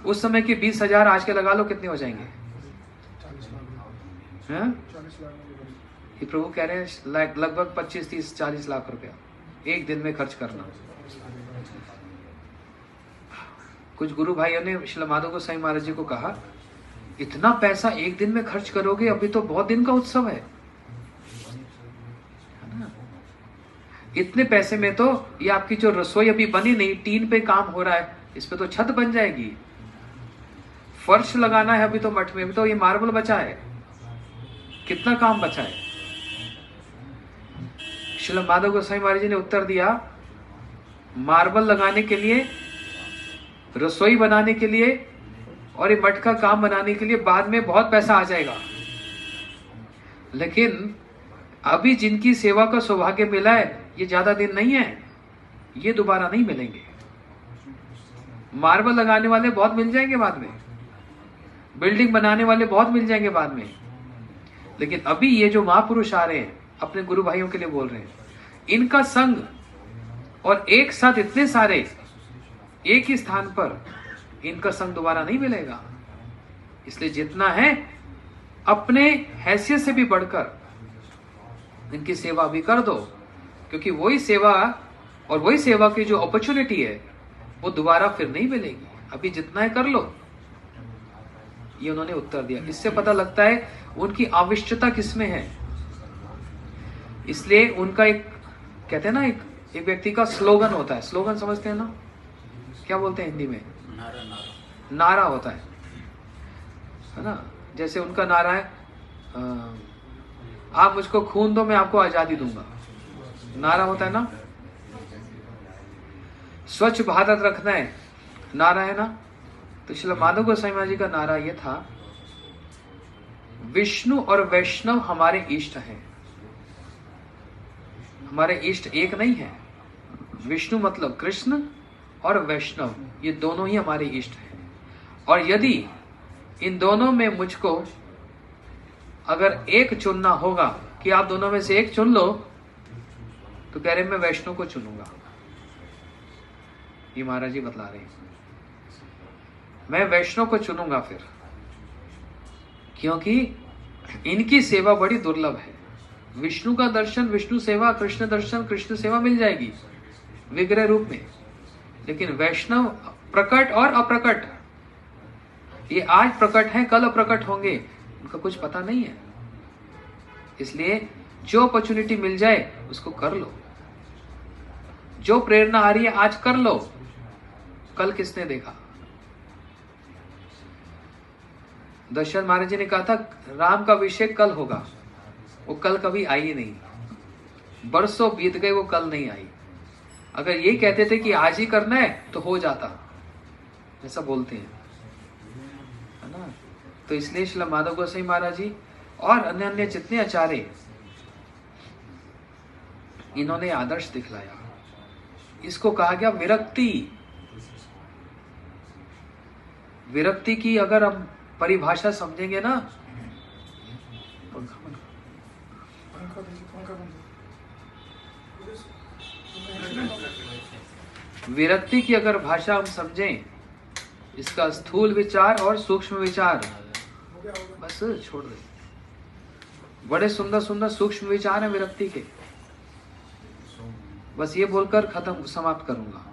उस समय के 20,000 आज के लगा लो कितने हो जाएंगे? ये प्रभु कह रहे हैं लगभग 25, 30, 40 लाख रुपया एक दिन में खर्च करना। कुछ गुरु भाइयों ने श्री माधव गोसाई महाराज जी को कहा, इतना पैसा एक दिन में खर्च करोगे? अभी तो बहुत दिन का उत्सव है ना? इतने पैसे में तो ये आपकी जो रसोई अभी बनी नहीं, टीन पे काम हो रहा है, इस पे तो छत बन जाएगी। फर्श लगाना है अभी तो मठ में, अभी तो ये मार्बल बचा है, कितना काम बचा है। श्रील माधव गोसाई महाराज जी ने उत्तर दिया, मार्बल लगाने के लिए, रसोई बनाने के लिए और ये मठ का काम बनाने के लिए बाद में बहुत पैसा आ जाएगा, लेकिन अभी जिनकी सेवा का सौभाग्य मिला है, ये ज्यादा दिन नहीं है, ये दोबारा नहीं मिलेंगे। मार्बल लगाने वाले बहुत मिल जाएंगे बाद में, बिल्डिंग बनाने वाले बहुत मिल जाएंगे बाद में, लेकिन अभी ये जो महापुरुष आ रहे हैं, अपने गुरु भाइयों के लिए बोल रहे हैं, इनका संग और एक साथ इतने सारे एक ही स्थान पर, इनका संग दोबारा नहीं मिलेगा। इसलिए जितना है अपने हैसियत से भी बढ़कर इनकी सेवा भी कर दो, क्योंकि वही सेवा और वही सेवा की जो अपॉर्चुनिटी है वो दोबारा फिर नहीं मिलेगी। अभी जितना है कर लो, ये उन्होंने उत्तर दिया। इससे पता लगता है उनकी आवश्यकता किसमें है। इसलिए उनका एक, कहते हैं ना, एक व्यक्ति का स्लोगन होता है। स्लोगन समझते हैं ना, क्या बोलते हैं हिंदी में? नारा होता है ना। जैसे उनका नारा है, आप मुझको खून दो मैं आपको आजादी दूंगा, नारा होता है ना। स्वच्छ भारत रखना है, नारा है ना। तो श्री माधव गोसाई महाराज जी का नारा यह था, विष्णु और वैष्णव हमारे इष्ट हैं। हमारे इष्ट एक नहीं है, विष्णु मतलब कृष्ण और वैष्णव ये दोनों ही हमारे इष्ट हैं। और यदि इन दोनों में मुझको अगर एक चुनना होगा कि आप दोनों में से एक चुन लो, तो कह रहे मैं वैष्णव को चुनूंगा। ये महाराज जी बतला रहे हैं, मैं वैष्णव को चुनूंगा फिर, क्योंकि इनकी सेवा बड़ी दुर्लभ है। विष्णु का दर्शन विष्णु सेवा, कृष्ण दर्शन कृष्ण सेवा मिल जाएगी विग्रह रूप में, लेकिन वैष्णव प्रकट और अप्रकट, ये आज प्रकट है कल अप्रकट होंगे, उनका कुछ पता नहीं है। इसलिए जो अपॉर्चुनिटी मिल जाए उसको कर लो, जो प्रेरणा आ रही है आज कर लो, कल किसने देखा। दशरथ महाराज जी ने कहा था राम का अभिषेक कल होगा, वो कल कभी आई ही नहीं, बरसों बीत गए वो कल नहीं आई। अगर ये कहते थे कि आज ही करना है तो हो जाता, ऐसा बोलते हैं, है ना। तो इसलिए श्री माधव गोसाई महाराज जी और अन्य अन्य जितने आचार्य, इन्होंने आदर्श दिखलाया। इसको कहा गया विरक्ति। विरक्ति की अगर हम परिभाषा समझेंगे ना, विरक्ति की अगर भाषा हम समझें, इसका स्थूल विचार और सूक्ष्म विचार, बस छोड़ दे, बड़े सुंदर सुंदर सूक्ष्म विचार हैं विरक्ति के। बस ये बोलकर खत्म समाप्त करूंगा।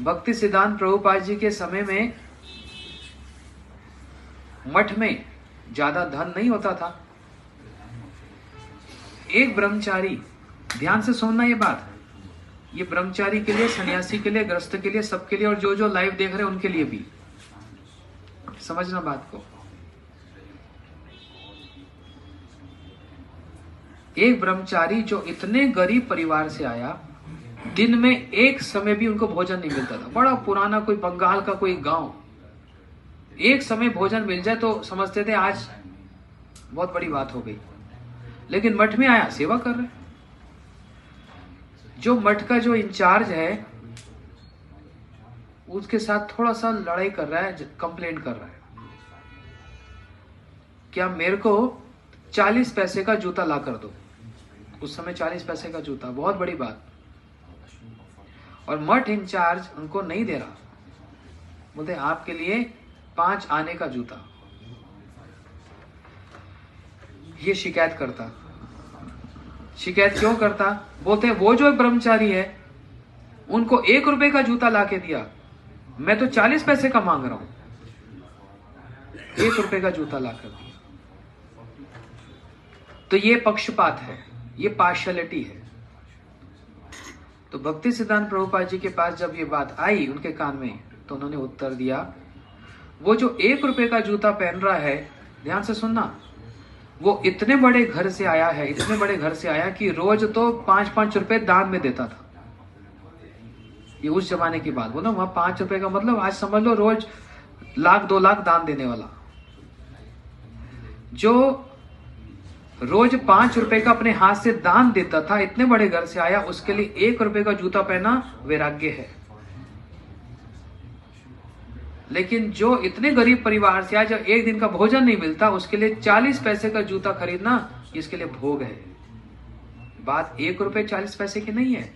भक्ति सिद्धांत प्रभुपाद जी के समय में मठ में ज्यादा धन नहीं होता था। एक ब्रह्मचारी, ध्यान से सुनना ये बात, ये ब्रह्मचारी के लिए, सन्यासी के लिए, गृहस्थ के लिए, सबके लिए, और जो जो लाइव देख रहे हैं उनके लिए भी समझना बात को। एक ब्रह्मचारी जो इतने गरीब परिवार से आया, दिन में एक समय भी उनको भोजन नहीं मिलता था। बड़ा पुराना कोई बंगाल का कोई गांव, एक समय भोजन मिल जाए तो समझते थे आज बहुत बड़ी बात हो गई। लेकिन मठ में आया, सेवा कर रहे। जो मठ का जो इंचार्ज है उसके साथ थोड़ा सा लड़ाई कर रहा है, कंप्लेंट कर रहा है, क्या मेरे को 40 पैसे का जूता ला कर दो। उस समय 40 पैसे का जूता बहुत बड़ी बात, और मठ इंचार्ज उनको नहीं दे रहा। बोलते आपके लिए 5 आने का जूता। ये शिकायत करता। शिकायत क्यों करता? बोलते वो जो ब्रह्मचारी है उनको 1 रुपए का जूता ला के दिया, मैं तो 40 पैसे का मांग रहा हूं, 1 रुपए का जूता ला कर दिया। तो ये पक्षपात है, ये पार्शियलिटी है। तो भक्ति सिद्धांत प्रभुपाद जी के पास जब ये बात आई उनके कान में, तो उन्होंने उत्तर दिया, वो जो 1 रुपए का जूता पहन रहा है, ध्यान से सुनना, वो इतने बड़े घर से आया है, इतने बड़े घर से आया कि रोज तो 5-5 रुपए दान में देता था। ये उस जमाने की बात बोलो, वहां 5 रुपए का मतलब आज समझ लो रोज 1-2 लाख दान देने वाला। जो रोज 5 रुपए का अपने हाथ से दान देता था, इतने बड़े घर से आया, उसके लिए 1 रुपए का जूता पहना वैराग्य है। लेकिन जो इतने गरीब परिवार से आया, जब एक दिन का भोजन नहीं मिलता, उसके लिए 40 पैसे का जूता खरीदना, इसके लिए भोग है। बात 1 रुपए 40 पैसे की नहीं है,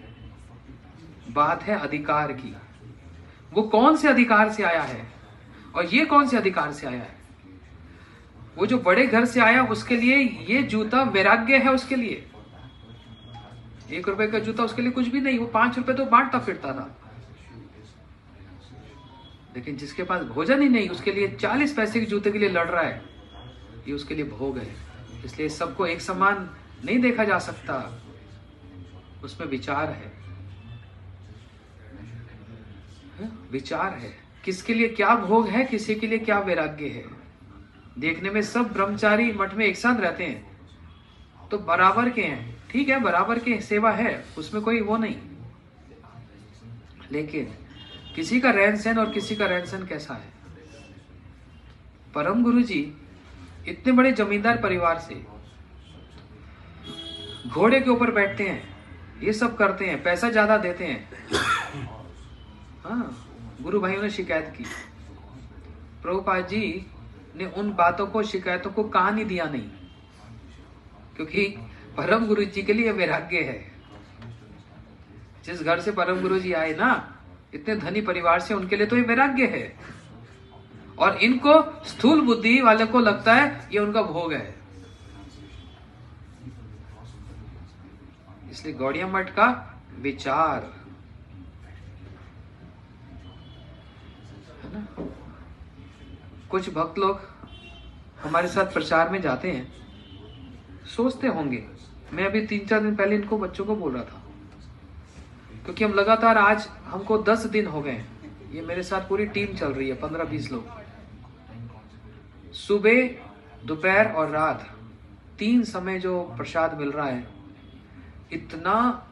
बात है अधिकार की। वो कौन से अधिकार से आया है और ये कौन से अधिकार से आया है? वो जो बड़े घर से आया उसके लिए ये जूता वैराग्य है। उसके लिए 1 रुपए का जूता उसके लिए कुछ भी नहीं, वो 5 रुपए तो बांटता फिरता था। लेकिन जिसके पास भोजन ही नहीं, उसके लिए 40 पैसे के जूते के लिए लड़ रहा है, ये उसके लिए भोग है। इसलिए सबको एक समान नहीं देखा जा सकता, उसमें विचार है, विचार है, किसके लिए क्या भोग है, किसी के लिए क्या वैराग्य है। देखने में सब ब्रह्मचारी मठ में एक साथ रहते हैं तो बराबर के हैं, ठीक है, बराबर के सेवा है, उसमें कोई वो नहीं। लेकिन किसी का रहन सहन और किसी का रहन सहन कैसा है। परम गुरु जी इतने बड़े जमींदार परिवार से, घोड़े के ऊपर बैठते हैं, ये सब करते हैं, पैसा ज्यादा देते हैं। हाँ, गुरु भाइयों ने शिकायत की, प्रभुपाद जी ने उन बातों को, शिकायतों को कान ही दिया नहीं, क्योंकि परम गुरु जी के लिए वैराग्य है। जिस घर से परम गुरु जी आए ना, इतने धनी परिवार से, उनके लिए तो ये वैराग्य है। और इनको स्थूल बुद्धि वाले को लगता है ये उनका भोग है। इसलिए गौड़िया मठ का विचार है ना। कुछ भक्त लोग हमारे साथ प्रचार में जाते हैं, सोचते होंगे, मैं अभी 3-4 दिन पहले इनको बच्चों को बोल रहा था, क्योंकि हम लगातार, आज हमको 10 दिन हो गए, ये मेरे साथ पूरी टीम चल रही है, 15-20 लोग। सुबह, दोपहर और रात 3 समय जो प्रसाद मिल रहा है, इतना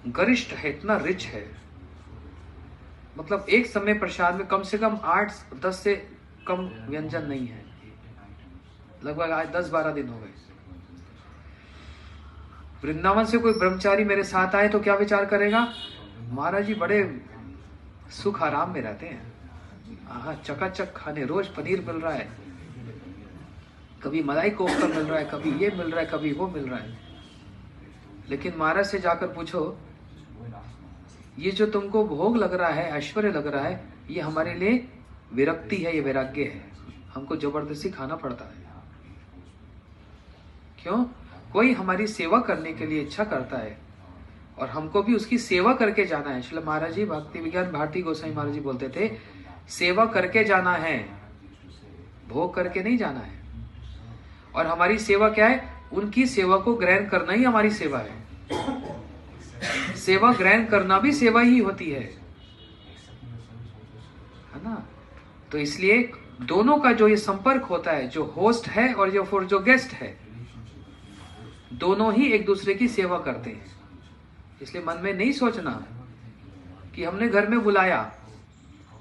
गरिष्ठ है, इतना रिच है। मतलब एक समय प्रसाद में कम से कम 8-10 से कम व्यंजन नहीं है। लगभग आज 10-12 दिन हो गए। वृंदावन से कोई ब्रह्मचारी मेरे साथ आए तो क्या विचार करेगा, महाराज जी बड़े सुख आराम में रहते हैं, चकाचक खाने, रोज पनीर मिल रहा है, कभी मलाई कोफ्ता मिल रहा है, कभी ये मिल रहा है, कभी वो मिल रहा है। लेकिन महाराज से जाकर पूछो, ये जो तुमको भोग लग रहा है, ऐश्वर्य लग रहा है, ये हमारे लिए विरक्ति है, ये वैराग्य है, हमको जबरदस्ती खाना पड़ता है। क्यों? कोई हमारी सेवा करने के लिए इच्छा करता है और हमको भी उसकी सेवा करके जाना है। श्रील महाराज जी भक्ति विज्ञान भारती गोसाई महाराज जी बोलते थे, सेवा करके जाना है, भोग करके नहीं जाना है। और हमारी सेवा क्या है? उनकी सेवा को ग्रहण करना ही हमारी सेवा है। सेवा ग्रहण करना भी सेवा ही होती है ना। तो इसलिए दोनों का जो ये संपर्क होता है, जो होस्ट है और जो गेस्ट है, दोनों ही एक दूसरे की सेवा करते हैं। इसलिए मन में नहीं सोचना कि हमने घर में बुलाया,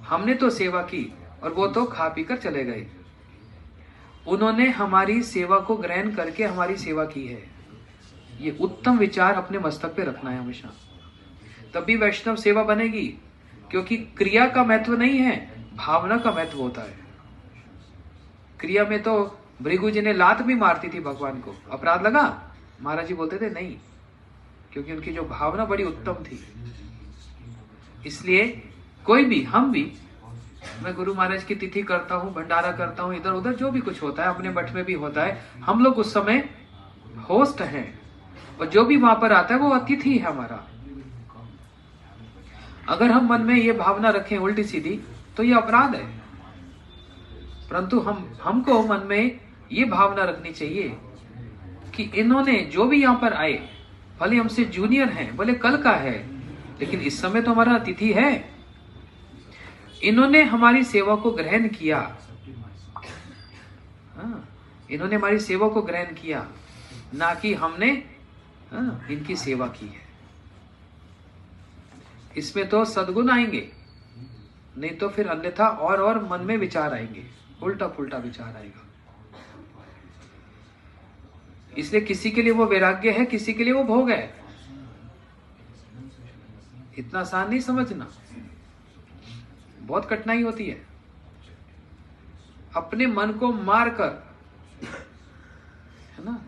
हमने तो सेवा की और वो तो खा पी कर चले गए। उन्होंने हमारी सेवा को ग्रहण करके हमारी सेवा की है। ये उत्तम विचार अपने मस्तक पे रखना है हमेशा, तभी वैष्णव सेवा बनेगी। क्योंकि क्रिया का महत्व नहीं है, भावना का महत्व होता है। क्रिया में तो भृगु जी ने लात भी मारती थी भगवान को, अपराध लगा? महाराज जी बोलते थे नहीं, क्योंकि उनकी जो भावना बड़ी उत्तम थी। इसलिए कोई भी, हम भी, मैं गुरु महाराज की तिथि करता हूँ, भंडारा करता हूँ, इधर उधर जो भी कुछ होता है, अपने मठ में भी होता है, हम लोग उस समय होस्ट हैं और जो भी वहां पर आता है वो अतिथि है हमारा। अगर हम मन में ये भावना रखें उल्टी सीधी तो ये अपराध है। परंतु हमको मन में ये भावना रखनी चाहिए कि इन्होंने जो भी यहाँ पर आए, भले हमसे जूनियर हैं, भले कल का है, लेकिन इस समय तो हमारा अतिथि है। इन्होंने हमारी सेवा को ग्रहण किया, इन्होंने हमारी सेवा को ग्रहण किया, ना कि हमने इनकी सेवा की है। इसमें तो सद्गुण आएंगे, नहीं तो फिर अन्यथा और मन में विचार आएंगे, उल्टा पुल्टा विचार आएगा। इसलिए किसी के लिए वो वैराग्य है, किसी के लिए वो भोग है। इतना आसान नहीं समझना, बहुत कठिनाई होती है। अपने मन को मार कर, है ना,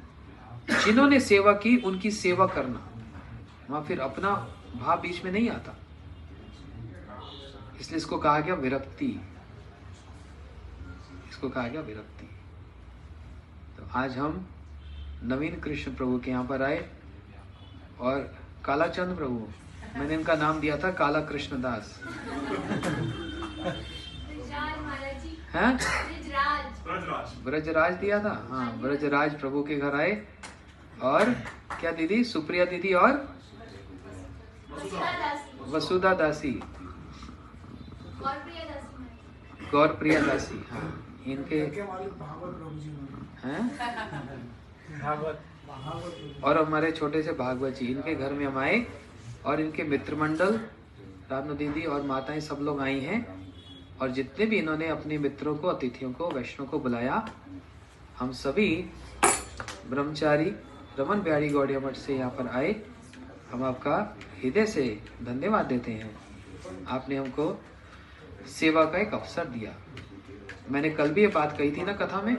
जिन्होंने सेवा की उनकी सेवा करना, वहां फिर अपना भाव बीच में नहीं आता। इसलिए इसको कहा गया विरक्ति, इसको कहा गया विरक्ति। तो आज हम नवीन कृष्ण प्रभु के यहाँ पर आए और कालाचंद प्रभु, मैंने इनका नाम दिया था काला कृष्णदास, हैं? ब्रजराज दिया था। हाँ, ब्रजराज प्रभु के घर आए और क्या दीदी, सुप्रिया दीदी और वसुधा दासी, गौरप्रिया दासी। हाँ, इनके हैं और हमारे छोटे से भागवत जी, इनके घर में हम आए और इनके मित्र मंडल, रामनु दीदी और माताएं सब लोग आई हैं। और जितने भी इन्होंने अपने मित्रों को, अतिथियों को, वैष्णव को बुलाया, हम सभी ब्रह्मचारी रमन बिहारी गौड़िया मठ से यहाँ पर आए। हम आपका हृदय से धन्यवाद देते हैं, आपने हमको सेवा का एक अवसर दिया। मैंने कल भी ये बात कही थी ना कथा में,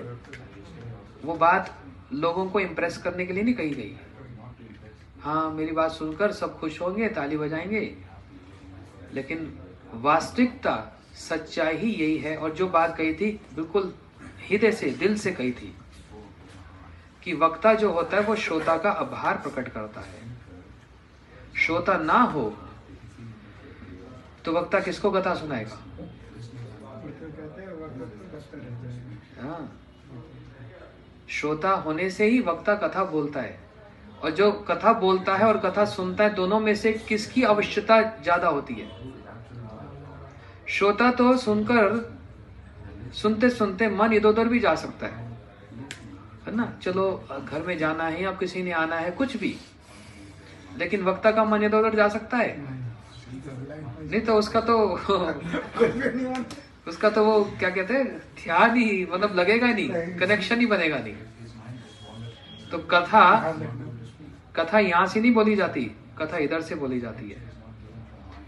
वो बात लोगों को इम्प्रेस करने के लिए नहीं कही गई, हाँ मेरी बात सुनकर सब खुश होंगे, ताली बजाएंगे, लेकिन वास्तविकता सच्चाई ही यही है। और जो बात कही थी बिल्कुल हृदय से, दिल से कही थी कि वक्ता जो होता है वो श्रोता का आभार प्रकट करता है। श्रोता ना हो तो वक्ता किसको कथा सुनाएगा? हाँ, श्रोता होने से ही वक्ता कथा बोलता है। और जो कथा बोलता है और कथा सुनता है, दोनों में से किसकी आवश्यकता ज्यादा होती है? श्रोता तो सुनकर सुनते सुनते मन इधर उधर भी जा सकता है ना, चलो घर में जाना है या किसी ने आना है, कुछ भी, लेकिन वक्ता का मन इधर उधर जा सकता है नहीं, तो उसका तो वो क्या कहते हैं, ध्यान ही मतलब लगेगा नहीं, कनेक्शन ही बनेगा नहीं। तो कथा यहां से नहीं बोली जाती, कथा इधर से बोली जाती है।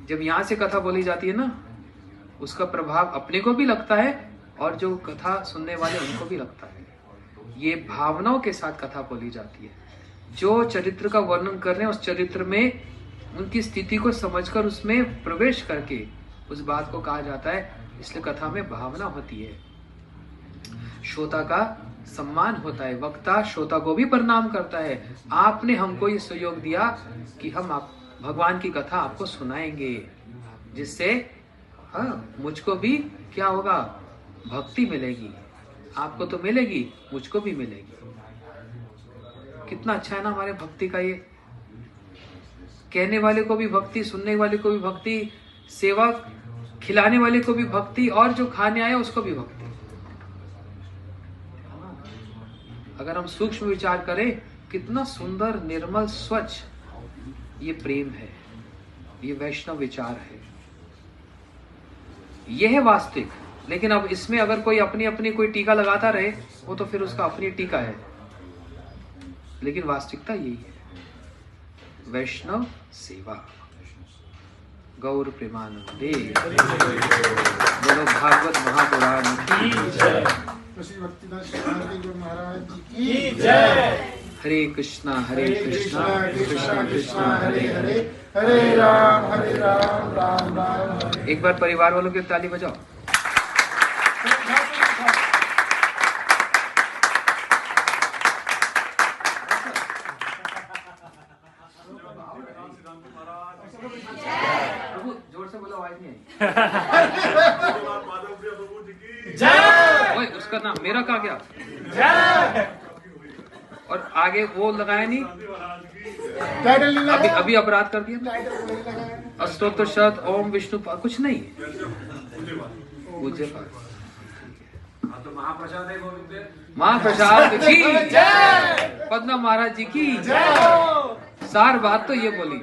जब यहां से कथा बोली जाती है ना, उसका प्रभाव अपने को भी लगता है और जो कथा सुनने वाले उनको भी लगता है। ये भावनाओं के साथ कथा बोली जाती है। जो चरित्र का वर्णन कर रहे हैं, उस चरित्र में उनकी स्थिति को समझकर उसमें प्रवेश करके उस बात को कहा जाता है। इसलिए कथा में भावना होती है, श्रोता का सम्मान होता है, वक्ता श्रोता को भी प्रणाम करता है। आपने हमको ये सहयोग दिया कि हम भगवान की कथा आपको सुनाएंगे, जिससे हाँ मुझको भी क्या होगा, भक्ति मिलेगी। आपको तो मिलेगी, मुझको भी मिलेगी। कितना अच्छा है ना हमारे भक्ति का ये, कहने वाले को भी भक्ति, सुनने वाले को भी भक्ति, सेवा खिलाने वाले को भी भक्ति, और जो खाने आया उसको भी भक्ति। अगर हम सूक्ष्म विचार करें, कितना सुंदर, निर्मल, स्वच्छ ये प्रेम है, ये वैष्णव विचार है, ये है वास्तविक। लेकिन अब इसमें अगर कोई अपनी अपनी कोई टीका लगाता रहे, वो तो फिर उसका अपनी टीका है, लेकिन वास्तविकता यही है, वैष्णव सेवा। गौर प्रेमानंदे, बोलो भागवत महापुराण की जय। हरे कृष्णा कृष्णा कृष्णा हरे हरे, हरे राम राम राम हरे। एक बार परिवार वालों की ताली बजाओ। जोर से बोलो, आवाज नहीं आई। ओए, उसका नाम मेरा कहा गया, और आगे वो लगाया नहीं, अभी अपराध कर दिया। अष्टोत्तर शत ओम विष्णु कुछ नहीं, पूज्य पाठ। महाप्रसाद की जय, पद्मा महाराज जी की जय। सार बात तो ये बोली।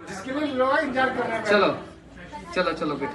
जिसके लिए लोग इंतजार कर रहे हैं। चलो बेटा।